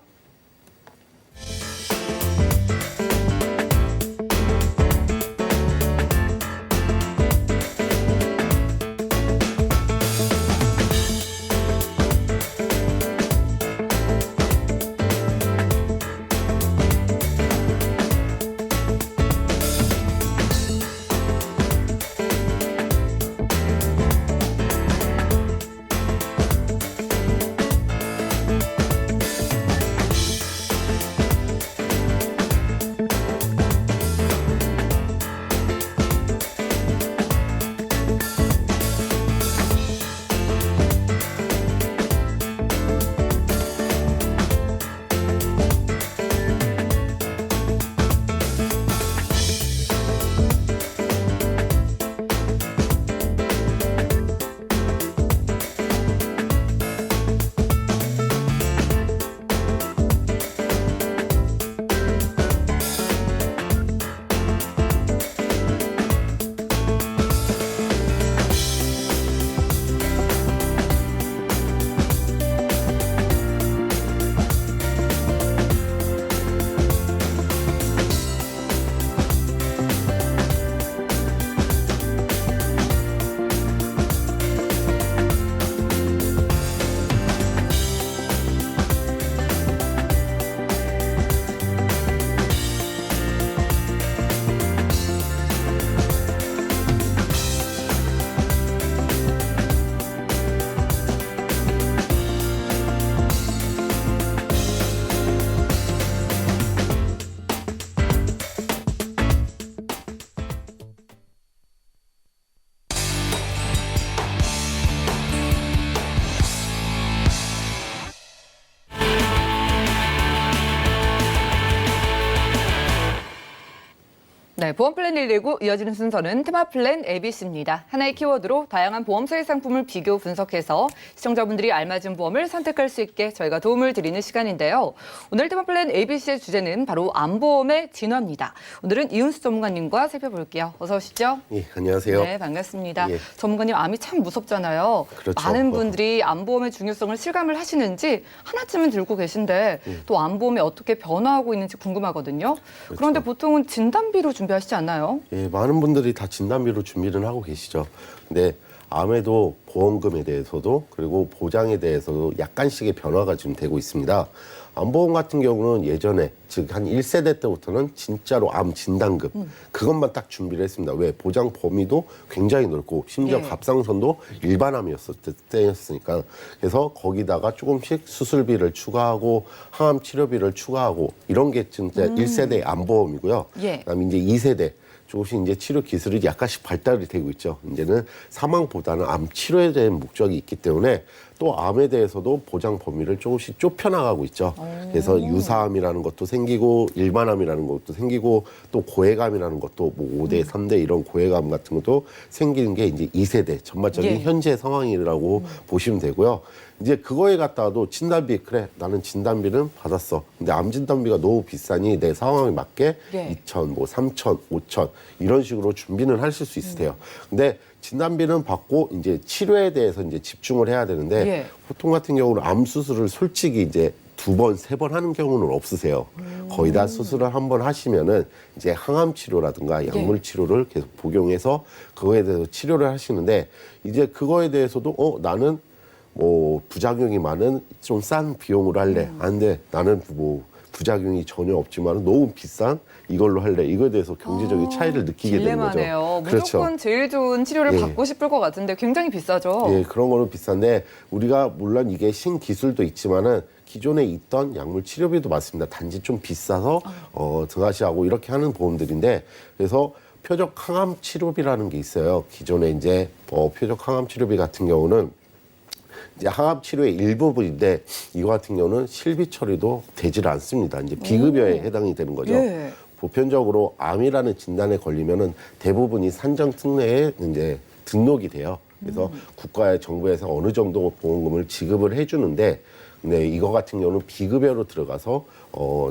네, 보험 플랜 119 이어지는 순서는 테마 플랜 ABC입니다. 하나의 키워드로 다양한 보험사의 상품을 비교 분석해서 시청자분들이 알맞은 보험을 선택할 수 있게 저희가 도움을 드리는 시간인데요. 오늘 테마 플랜 ABC의 주제는 바로 암보험의 진화입니다. 오늘은 이훈수 전문가님과 살펴볼게요. 어서 오시죠. 예, 안녕하세요. 네, 반갑습니다. 예. 전문가님, 암이 참 무섭잖아요. 그렇죠. 많은 분들이 암보험의 중요성을 실감을 하시는지 하나쯤은 들고 계신데 또 암보험이 어떻게 변화하고 있는지 궁금하거든요. 그렇죠. 그런데 보통은 진단비로 준비하시지 않나요? 예, 많은 분들이 다 진단비로 준비를 하고 계시죠. 근데 암에도 보험금에 대해서도 그리고 보장에 대해서도 약간씩의 변화가 지금 되고 있습니다. 암보험 같은 경우는 예전에 즉 한 1세대 때부터는 진짜로 암 진단금 그것만 딱 준비를 했습니다. 왜? 보장 범위도 굉장히 넓고 심지어 네. 갑상선도 일반암이었을 때였으니까 그래서 거기다가 조금씩 수술비를 추가하고 항암 치료비를 추가하고 이런 게 진짜 1세대 암보험이고요. 예. 그다음에 이제 2세대 조금씩 이제 치료 기술이 약간씩 발달이 되고 있죠. 이제는 사망보다는 암 치료에 대한 목적이 있기 때문에 또 암에 대해서도 보장 범위를 조금씩 좁혀나가고 있죠. 그래서 유사암이라는 것도 생기고 일반암이라는 것도 생기고 또 고해감이라는 것도 뭐 5대, 3대 이런 고해감 같은 것도 생기는 게 이제 2세대 전반적인 예. 현재 상황이라고 보시면 되고요. 이제 그거에 갖다도 진단비 그래 나는 진단비는 받았어. 근데 암 진단비가 너무 비싸니 내 상황에 맞게 예. 2천, 뭐 3천, 5천 이런 식으로 준비는 하실 수 있으세요. 근데 진단비는 받고 이제 치료에 대해서 이제 집중을 해야 되는데 예. 보통 같은 경우는 암 수술을 솔직히 이제 2번, 3번 하는 경우는 없으세요. 거의 다 수술을 한 번 하시면은 이제 항암 치료라든가 약물 치료를 계속 복용해서 그거에 대해서 치료를 하시는데 이제 그거에 대해서도 나는 뭐 부작용이 많은 좀 싼 비용으로 할래. 안 돼. 나는 뭐 부작용이 전혀 없지만 너무 비싼 이걸로 할래. 이거에 대해서 경제적인 차이를 느끼게 되는 거죠. 딜레마네요. 그렇죠. 무조건 제일 좋은 치료를 예. 받고 싶을 것 같은데 굉장히 비싸죠. 예, 그런 거는 비싼데 우리가 물론 이게 신기술도 있지만은 기존에 있던 약물 치료비도 맞습니다. 단지 좀 비싸서 등하시하고 이렇게 하는 보험들인데 그래서 표적 항암 치료비라는 게 있어요. 기존에 이제 표적 항암 치료비 같은 경우는 이제 항암 치료의 일부분인데 이거 같은 경우는 실비 처리도 되질 않습니다. 이제 비급여에 해당이 되는 거죠. 예. 보편적으로 암이라는 진단에 걸리면은 대부분이 산정 특례에 이제 등록이 돼요. 그래서 국가의 정부에서 어느 정도 보험금을 지급을 해주는데, 근데 이거 같은 경우는 비급여로 들어가서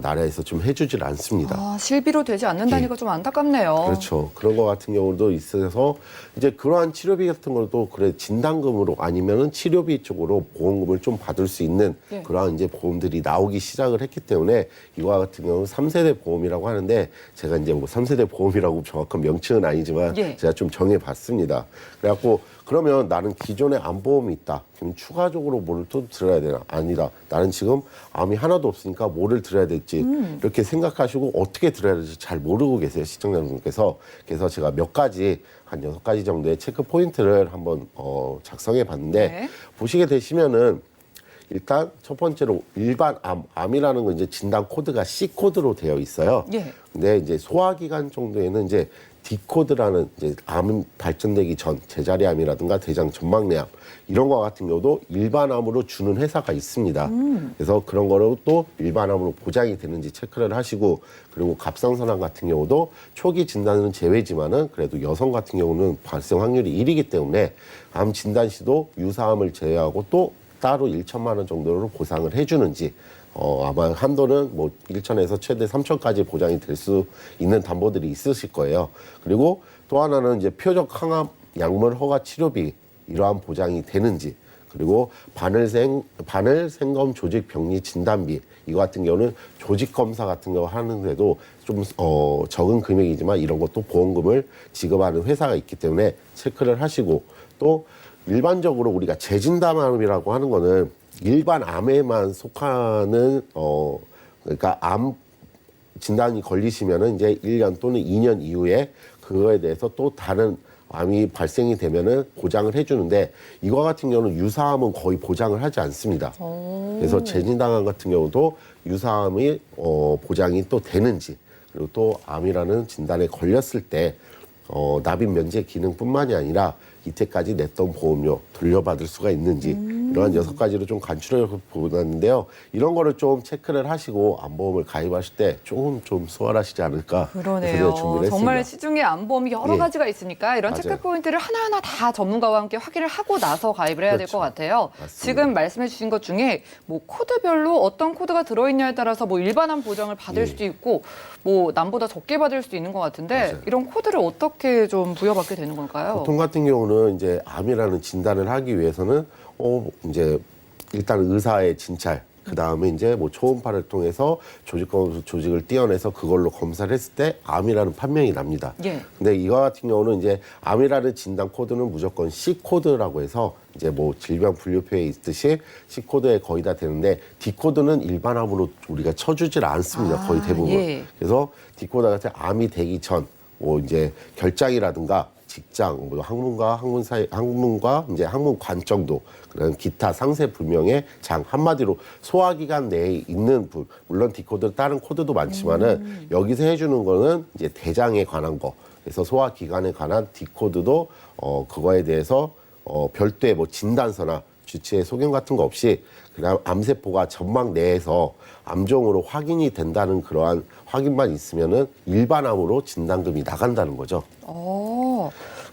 나라에서 좀 해주질 않습니다. 아, 실비로 되지 않는다니까 좀 안타깝네요. 그렇죠. 그런 거 같은 경우도 있어서 이제 그러한 치료비 같은 것도 그래 진단금으로 아니면은 치료비 쪽으로 보험금을 좀 받을 수 있는 예. 그러한 이제 보험들이 나오기 시작을 했기 때문에 이와 같은 경우는 3세대 보험이라고 하는데 제가 이제 뭐 3세대 보험이라고 정확한 명칭은 아니지만 예. 제가 좀 정해봤습니다. 그래갖고 그러면 나는 기존에 암보험이 있다. 그럼 추가적으로 뭐를 또 들어야 되나? 아니다. 나는 지금 암이 하나도 없으니까 뭐를 들어야 될지 이렇게 생각하시고 어떻게 들어야 될지 잘 모르고 계세요. 시청자분께서. 그래서 제가 몇 가지 한 6가지 정도의 체크 포인트를 한번 작성해 봤는데 네. 보시게 되시면은 일단 첫 번째로 일반 암이라는 건 이제 진단 코드가 C 코드로 되어 있어요. 예. 근데 이제 소화기관 정도에는 이제 D 코드라는 이제 암 발전되기 전 제자리암이라든가 대장 전막내암 이런 거 같은 경우도 일반암으로 주는 회사가 있습니다. 그래서 그런 거로 또 일반암으로 보장이 되는지 체크를 하시고 그리고 갑상선암 같은 경우도 초기 진단은 제외지만은 그래도 여성 같은 경우는 발생 확률이 1이기 때문에 암 진단 시도 유사암을 제외하고 또 따로 1천만 원 정도로 보상을 해주는지 아마 한도는 뭐 1천에서 최대 3천까지 보장이 될 수 있는 담보들이 있으실 거예요. 그리고 또 하나는 이제 표적 항암 약물 허가 치료비 이러한 보장이 되는지 그리고 바늘 생검 조직 병리 진단비 이거 같은 경우는 조직 검사 같은 거 하는데도 좀 적은 금액이지만 이런 것도 보험금을 지급하는 회사가 있기 때문에 체크를 하시고 또 일반적으로 우리가 재진단암이라고 하는 거는 일반 암에만 속하는 그러니까 암 진단이 걸리시면은 이제 1년 또는 2년 이후에 그거에 대해서 또 다른 암이 발생이 되면은 보장을 해주는데 이거 같은 경우는 유사암은 거의 보장을 하지 않습니다. 그래서 재진단암 같은 경우도 유사암이 보장이 또 되는지 그리고 또 암이라는 진단에 걸렸을 때 납입 면제 기능뿐만이 아니라 이때까지 냈던 보험료 돌려받을 수가 있는지 이러한 6가지로 좀 간추려 보았는데요. 이런 거를 좀 체크를 하시고 암보험을 가입하실 때 조금 좀 수월하시지 않을까. 그러네요. 준비를 정말 했습니다. 시중에 암보험이 여러 예. 가지가 있으니까 이런 맞아요. 체크 포인트를 하나하나 다 전문가와 함께 확인을 하고 나서 가입을 해야 될 것 그렇죠. 같아요. 맞습니다. 지금 말씀해 주신 것 중에 뭐 코드별로 어떤 코드가 들어있냐에 따라서 뭐 일반암 보장을 받을 예. 수도 있고 뭐 남보다 적게 받을 수도 있는 것 같은데 맞아요. 이런 코드를 어떻게 좀 부여받게 되는 걸까요? 보통 같은 경우는 이제 암이라는 진단을 하기 위해서는 이제 일단 의사의 진찰 그 다음에 이제 뭐 초음파를 통해서 조직을 떼어내서 그걸로 검사를 했을 때 암이라는 판명이 납니다. 예. 근데 이와 같은 경우는 이제 암이라는 진단 코드는 무조건 C 코드라고 해서 이제 뭐 질병 분류표에 있듯이 C 코드에 거의 다 되는데 D 코드는 일반암으로 우리가 쳐주질 않습니다. 거의 대부분. 예. 그래서 D 코드 같은 암이 되기 전 뭐 이제 결장이라든가 직장, 뭐 항문과 이제 항문관 정도 그런 기타 상세 불명의 장 한마디로 소화기관 내에 있는 물론 디코드 다른 코드도 많지만은 여기서 해주는 거는 이제 대장에 관한 거. 그래서 소화기관에 관한 디코드도 그거에 대해서 별도의 뭐 진단서나 주치의 소견 같은 거 없이 그냥 암세포가 점막 내에서 암종으로 확인이 된다는 그러한 확인만 있으면은 일반암으로 진단금이 나간다는 거죠.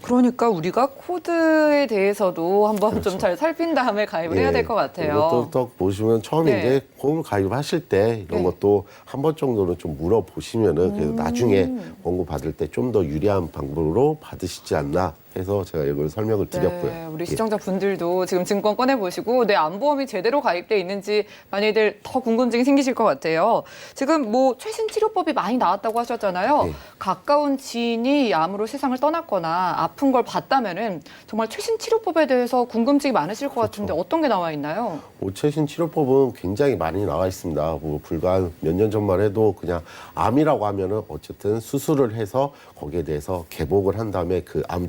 그러니까 우리가 코드에 대해서도 한번 좀 잘 살핀 다음에 가입을 해야 될 것 같아요. 이것도 또 보시면 처음에 네. 이제 보험 가입하실 때 이런 네. 것도 한 번 정도는 좀 물어보시면은 그래서 나중에 권고 받을 때 좀 더 유리한 방법으로 받으시지 않나 해서 제가 이걸 설명을 드렸고요. 네, 우리 예. 시청자분들도 지금 증권 꺼내보시고 내 암보험이 제대로 가입돼 있는지 많이들 더 궁금증이 생기실 것 같아요. 지금 뭐 최신 치료법이 많이 나왔다고 하셨잖아요. 네. 가까운 지인이 암으로 세상을 떠났거나 아픈 걸 봤다면은 정말 최신 치료법에 대해서 궁금증이 많으실 것 같은데 어떤 게 나와 있나요? 최신 치료법은 굉장히 많이 나와 있습니다. 뭐 불과 몇 년 전만 해도 그냥 암이라고 하면은 어쨌든 수술을 해서 거기에 대해서 개복을 한 다음에 그 암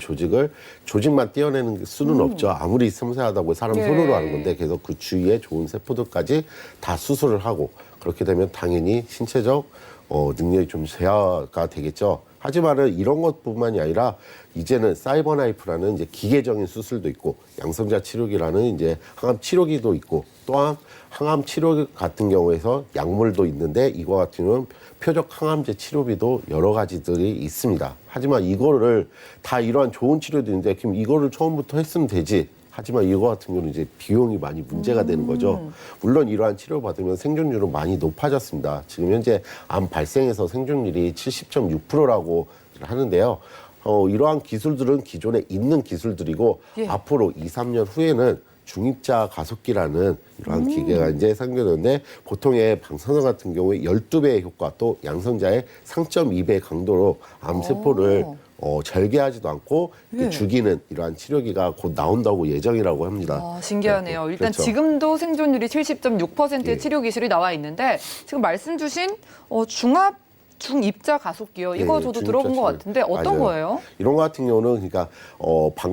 조직만 떼어내는 수는 없죠. 아무리 섬세하다고 사람 예. 손으로 하는 건데 그래서 그 주위에 좋은 세포들까지 다 수술을 하고 그렇게 되면 당연히 신체적 능력이 좀 제어가 되겠죠. 하지만은 이런 것뿐만이 아니라 이제는 사이버나이프라는 이제 기계적인 수술도 있고 양성자 치료기라는 이제 항암 치료기도 있고 또한 항암 치료 같은 경우에서 약물도 있는데 이거 같은 경우는 표적 항암제 치료비도 여러 가지들이 있습니다. 하지만 이거를 다 이러한 좋은 치료도 있는데 그럼 이거를 처음부터 했으면 되지. 하지만 이거 같은 경우는 이제 비용이 많이 문제가 되는 거죠. 물론 이러한 치료 받으면 생존율은 많이 높아졌습니다. 지금 현재 암 발생에서 생존율이 70.6%라고 하는데요. 이러한 기술들은 기존에 있는 기술들이고 예. 앞으로 2, 3년 후에는 중입자 가속기라는 이러한 기계가 이제 생겨났는데 보통의 방사선 같은 경우에 12배의 효과 또 양성자의 3.2배 강도로 암세포를 절개하지도 않고 예. 죽이는 이러한 치료기가 곧 나온다고 예정이라고 합니다. 신기하네요. 네, 일단 그렇죠. 지금도 생존율이 70.6%의 예. 치료 기술이 나와 있는데 지금 말씀 주신 중입자 가속기요. 이거 예, 저도 중입자 들어본 것 치료. 같은데 어떤 맞아요. 거예요? 이런 거 같은 경우는 그러니까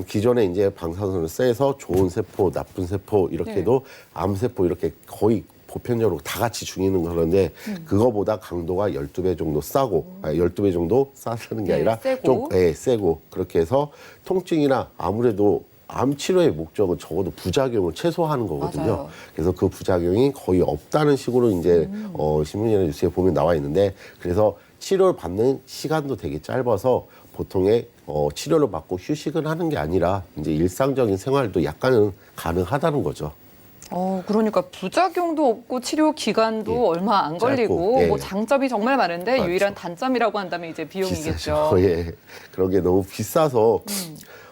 기존에 이제 방사선을 쐬서 좋은 세포, 나쁜 세포 이렇게 네. 해도 암세포 이렇게 거의 보편적으로 다 같이 죽이는 그런데 그거보다 강도가 12배 정도 싸고 12배 정도 싸다는 게 예, 아니라 세고. 좀 세고 그렇게 해서 통증이나 아무래도 암 치료의 목적은 적어도 부작용을 최소화하는 거거든요. 맞아요. 그래서 그 부작용이 거의 없다는 식으로 이제 신문이나 뉴스에 보면 나와 있는데 그래서 치료를 받는 시간도 되게 짧아서 보통의 치료를 받고 휴식을 하는 게 아니라 이제 일상적인 생활도 약간은 가능하다는 거죠. 그러니까 부작용도 없고 치료 기간도 예. 얼마 안 걸리고 짧고, 예. 뭐 장점이 정말 많은데 맞죠. 유일한 단점이라고 한다면 이제 비용이겠죠. 비싸죠. 예. 그런 게 너무 비싸서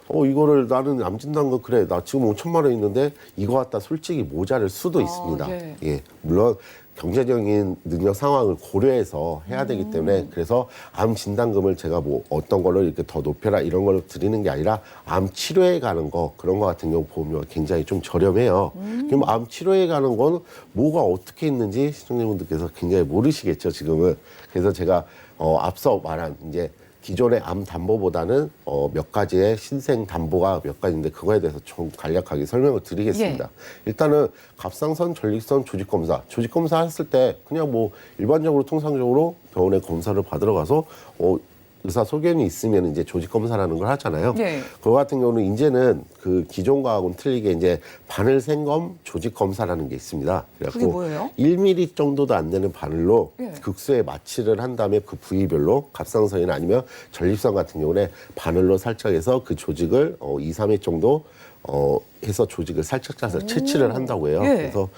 이거를 나는 암 진단거 그래 나 지금 5천만 원 있는데 이거 갖다 솔직히 모자랄 수도 있습니다. 예. 예. 물론 경제적인 능력 상황을 고려해서 해야 되기 때문에 그래서 암 진단금을 제가 뭐 어떤 걸로 이렇게 더 높여라 이런 걸로 드리는 게 아니라 암 치료에 가는 거 그런 거 같은 경우 보면 굉장히 좀 저렴해요. 그럼 암 치료에 가는 건 뭐가 어떻게 있는지 시청자분들께서 굉장히 모르시겠죠 지금은. 그래서 제가 앞서 말한 이제 기존의 암 담보보다는 몇 가지의 신생 담보가 몇 가지인데 그거에 대해서 좀 간략하게 설명을 드리겠습니다. 일단은 갑상선, 전립선 조직 검사 했을 때 그냥 뭐 일반적으로 통상적으로 병원에 검사를 받으러 가서 의사 소견이 있으면 이제 조직 검사라는 걸 하잖아요. 예. 그거 같은 경우는 이제는 그 기존과하고는 틀리게 이제 바늘 생검 조직 검사라는 게 있습니다. 그게 뭐예요? 1mm 정도도 안 되는 바늘로 예. 극소에 마취를 한 다음에 그 부위별로 갑상선이나 아니면 전립선 같은 경우는 바늘로 살짝 해서 그 조직을 2, 3회 정도 해서 조직을 살짝 짜서 채취를 한다고 해요. 예. 그래서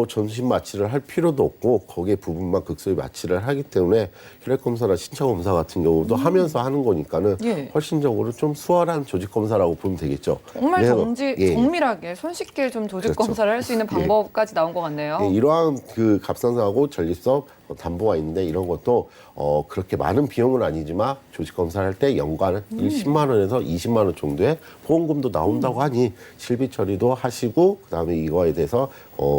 전신 마취를 할 필요도 없고 거기에 부분만 극소히 마취를 하기 때문에 혈액 검사나 신체 검사 같은 경우도 하면서 하는 거니까는 예. 훨씬적으로 좀 수월한 조직 검사라고 보면 되겠죠. 정말 그래서, 예. 정밀하게 손쉽게 좀 조직 그렇죠. 검사를 할 수 있는 방법까지 나온 것 같네요. 예, 이러한 그 갑상선하고 전립선 담보가 있는데 이런 것도 그렇게 많은 비용은 아니지만 조직 검사를 할 때 연간 10만 원에서 20만 원 정도의 보험금도 나온다고 하니 실비 처리도 하시고 그다음에 이거에 대해서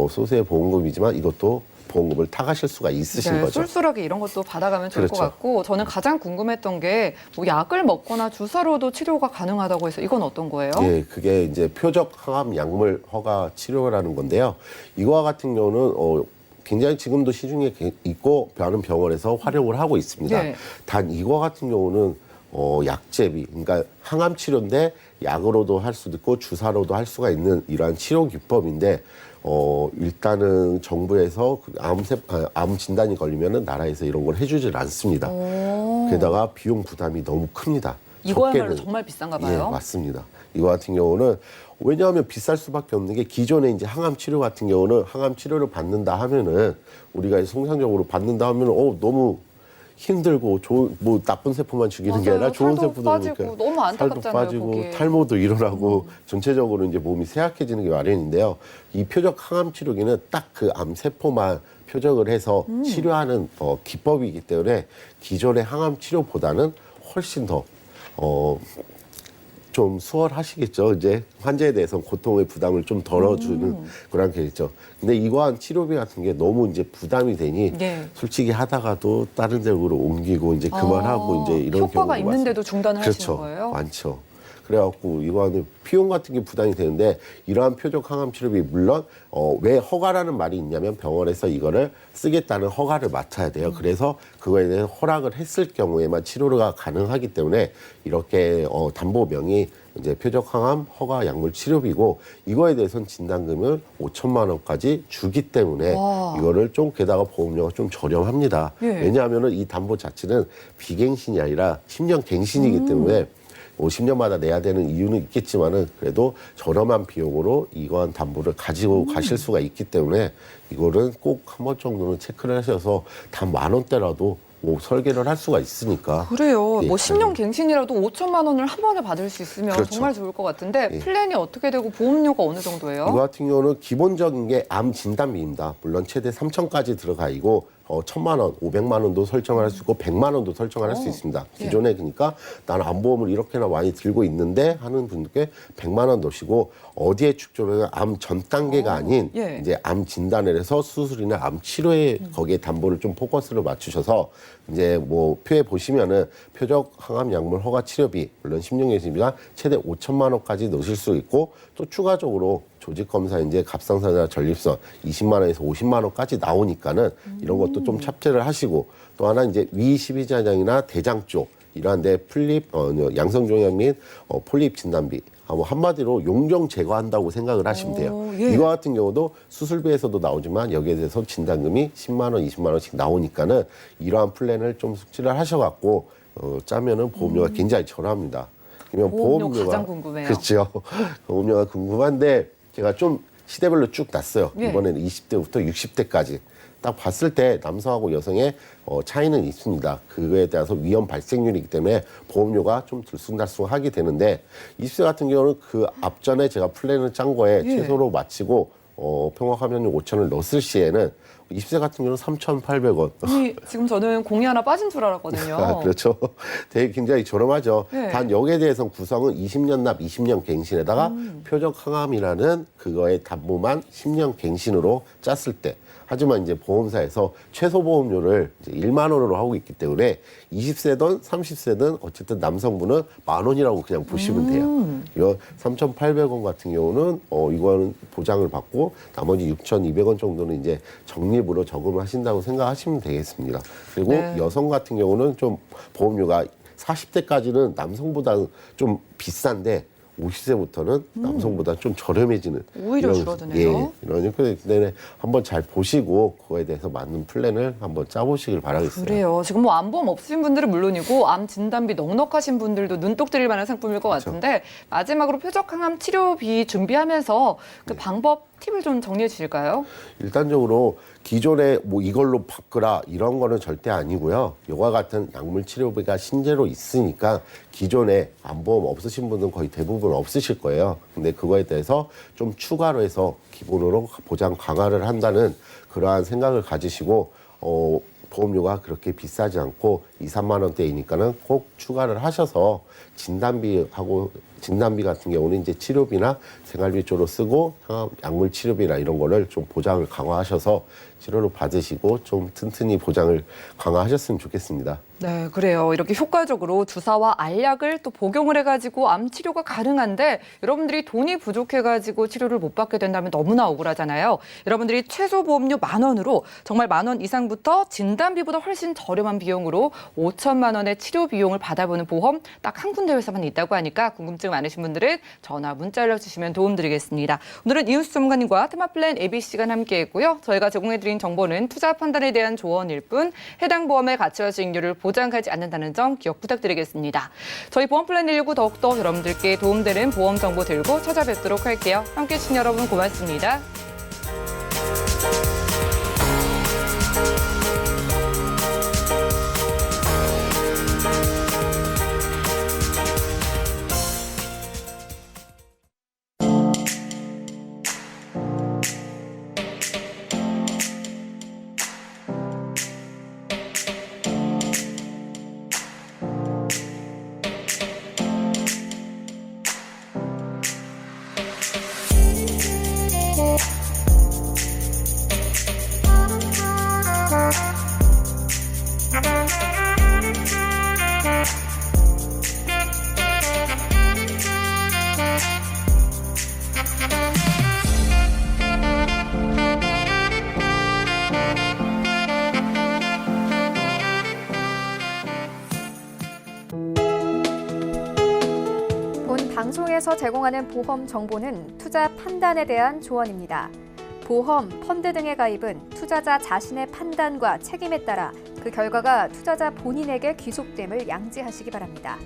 소수의 보험금이지만 이것도 보험금을 타가실 수가 있으신 네, 거죠. 쏠쏠하게 이런 것도 받아가면 좋을 그렇죠. 것 같고 저는 가장 궁금했던 게 뭐 약을 먹거나 주사로도 치료가 가능하다고 해서 이건 어떤 거예요? 예, 그게 이제 표적 항암 약물 허가 치료라는 건데요. 이거와 같은 경우는 굉장히 지금도 시중에 있고 많은 병원에서 활용을 하고 있습니다. 네. 단 이거 같은 경우는 약제비, 그러니까 항암 치료인데 약으로도 할 수도 있고 주사로도 할 수가 있는 이러한 치료 기법인데 일단은 정부에서 암 진단이 걸리면은 나라에서 이런 걸 해주질 않습니다. 게다가 비용 부담이 너무 큽니다. 이거야말로 적게는- 정말 비싼가 예, 봐요. 맞습니다. 이거 같은 경우는 왜냐하면 비쌀 수밖에 없는 게 기존에 이제 항암 치료 같은 경우는 항암 치료를 받는다 하면은 우리가 통상적으로 받는다 하면은 너무 힘들고 뭐 나쁜 세포만 죽이는 게 맞아요. 아니라 좋은 살도 세포도 빠지고 그러니까 너무 살도 안타깝잖아요, 빠지고 보기에. 탈모도 일어나고 전체적으로 이제 몸이 쇠약해지는 게 마련인데요. 이 표적 항암 치료기는 딱 그 암 세포만 표적을 해서 치료하는 기법이기 때문에 기존의 항암 치료보다는 훨씬 더 좀 수월하시겠죠. 이제 환자에 대해서 고통의 부담을 좀 덜어주는 그런 게있죠. 근데 이거한 치료비 같은 게 너무 이제 부담이 되니 네. 솔직히 하다가도 다른 데로 옮기고 이제 그만하고 이제 이런 효과가 경우가 있는데도 중단을 그렇죠. 하시는 거예요? 많죠. 그래갖고 이거는 비용 같은 게 부담이 되는데 이러한 표적 항암 치료비 물론 왜 허가라는 말이 있냐면 병원에서 이거를 쓰겠다는 허가를 맡아야 돼요. 그래서 그거에 대해 허락을 했을 경우에만 치료가 가능하기 때문에 이렇게 담보명이 이제 표적 항암 허가 약물 치료비고 이거에 대해서는 진단금을 5천만 원까지 주기 때문에 와. 이거를 좀 게다가 보험료가 좀 저렴합니다. 예. 왜냐하면은 이 담보 자체는 비갱신이 아니라 10년 갱신이기 때문에 50년마다 내야 되는 이유는 있겠지만은 그래도 저렴한 비용으로 이거한 담보를 가지고 가실 수가 있기 때문에 이거는 꼭 한 번 정도는 체크를 하셔서 단 10,000원대라도 뭐 설계를 할 수가 있으니까. 그래요. 예, 뭐 10년 갱신이라도 5천만 원을 한 번에 받을 수 있으면 그렇죠. 정말 좋을 것 같은데 예. 플랜이 어떻게 되고 보험료가 어느 정도예요? 이거 같은 경우는 기본적인 게 암 진단비입니다. 물론 최대 3천까지 들어가 있고 1,000만 원, 500만 원도 설정을 할 수 있고 100만 원도 설정을 할 수 있습니다. 기존에 그러니까 나는 암보험을 이렇게나 많이 들고 있는데 하는 분께 100만 원 넣으시고 어디에 축조를 암 전 단계가 아닌 예. 이제 암 진단을 해서 수술이나 암 치료에 거기에 담보를 좀 포커스를 맞추셔서 이제 뭐 표에 보시면은 표적 항암 약물 허가 치료비 물론 10년 예습이나 최대 5천만 원까지 넣으실 수 있고 또 추가적으로 조직 검사 이제 갑상선이나 전립선 20만 원에서 50만 원까지 나오니까는 이런 것도 좀 찹제를 하시고 또 하나 이제 위 12자장이나 대장 쪽 이러한데 풀립 양성종양 및 폴립 진단비 한마디로 용종 제거한다고 생각을 하시면 돼요. 예. 이거 같은 경우도 수술비에서도 나오지만 여기에 대해서 진단금이 10만 원, 20만 원씩 나오니까는 이러한 플랜을 좀 숙지를 하셔갖고 짜면은 보험료가 굉장히 저렴합니다. 그러면 보험료 가장 궁금해요. 그렇죠. 보험료가 궁금한데 제가 좀 시대별로 쭉 놨어요. 예. 이번에는 20대부터 60대까지. 딱 봤을 때 남성하고 여성의 차이는 있습니다. 그거에 따라서 위험 발생률이기 때문에 보험료가 좀 들쑥날쑥하게 되는데 20세 같은 경우는 그 앞전에 제가 플랜을 짠 거에 예. 최소로 마치고 평화하면 5천을 넣었을 시에는 20세 같은 경우는 3,800원. 아니, 지금 저는 공이 하나 빠진 줄 알았거든요. 아, 그렇죠. 되게 굉장히 저렴하죠. 네. 단 여기에 대해서는 구성은 20년 납 20년 갱신에다가 표적 항암이라는 그거의 담보만 10년 갱신으로 짰을 때 하지만 이제 보험사에서 최소 보험료를 이제 1만 원으로 하고 있기 때문에 20세든 30세든 어쨌든 남성분은 10,000원이라고 그냥 보시면 돼요. 이거 3,800원 같은 경우는 이거는 보장을 받고 나머지 6,200원 정도는 이제 적립으로 저금을 하신다고 생각하시면 되겠습니다. 그리고 네. 여성 같은 경우는 좀 보험료가 40대까지는 남성보다 좀 비싼데 50세부터는 남성보다 좀 저렴해지는 오히려 줄어드네요. 이런 내내 한번 잘 보시고 그거에 대해서 맞는 플랜을 한번 짜보시길 바라겠어요. 그래요. 지금 뭐 암보험 없으신 분들은 물론이고 암 진단비 넉넉하신 분들도 눈독 들일 만한 상품일 것 같은데 마지막으로 표적항암 치료비 준비하면서 그 방법 팁을 좀 정리해 주실까요? 일단적으로 기존에 뭐 이걸로 바꾸라 이런 거는 절대 아니고요. 이와 같은 약물 치료비가 신제로 있으니까 기존에 암보험 없으신 분은 거의 대부분 없으실 거예요. 근데 그거에 대해서 좀 추가로 해서 기본으로 보장 강화를 한다는 그러한 생각을 가지시고 보험료가 그렇게 비싸지 않고 2, 3만 원대이니까는 꼭 추가를 하셔서 진단비 같은 경우는 이제 치료비나 생활비 쪽으로 쓰고 약물 치료비나 이런 거를 좀 보장을 강화하셔서 치료를 받으시고 좀 튼튼히 보장을 강화하셨으면 좋겠습니다. 네, 그래요. 이렇게 효과적으로 주사와 알약을 또 복용을 해가지고 암 치료가 가능한데 여러분들이 돈이 부족해가지고 치료를 못 받게 된다면 너무나 억울하잖아요. 여러분들이 최소 보험료 10,000원으로 정말 10,000원 이상부터 진단비보다 훨씬 저렴한 비용으로 5천만 원의 치료 비용을 받아보는 보험 딱 한 군데 회사만 있다고 하니까 궁금증 많으신 분들은 전화, 문자 연락 주시면 도움드리겠습니다. 오늘은 이윤수 전문가님과 테마플랜 ABC가 함께했고요. 저희가 제공해드린 정보는 투자 판단에 대한 조언일 뿐 해당 보험의 가치와 수익률을 보장하지 않는다는 점 기억 부탁드리겠습니다. 저희 보험플랜 119 더욱더 여러분들께 도움되는 보험 정보 들고 찾아뵙도록 할게요. 함께해 주신 여러분 고맙습니다. 방송에서 제공하는 보험 정보는 투자 판단에 대한 조언입니다. 보험, 펀드 등의 가입은 투자자 자신의 판단과 책임에 따라 그 결과가 투자자 본인에게 귀속됨을 양지하시기 바랍니다.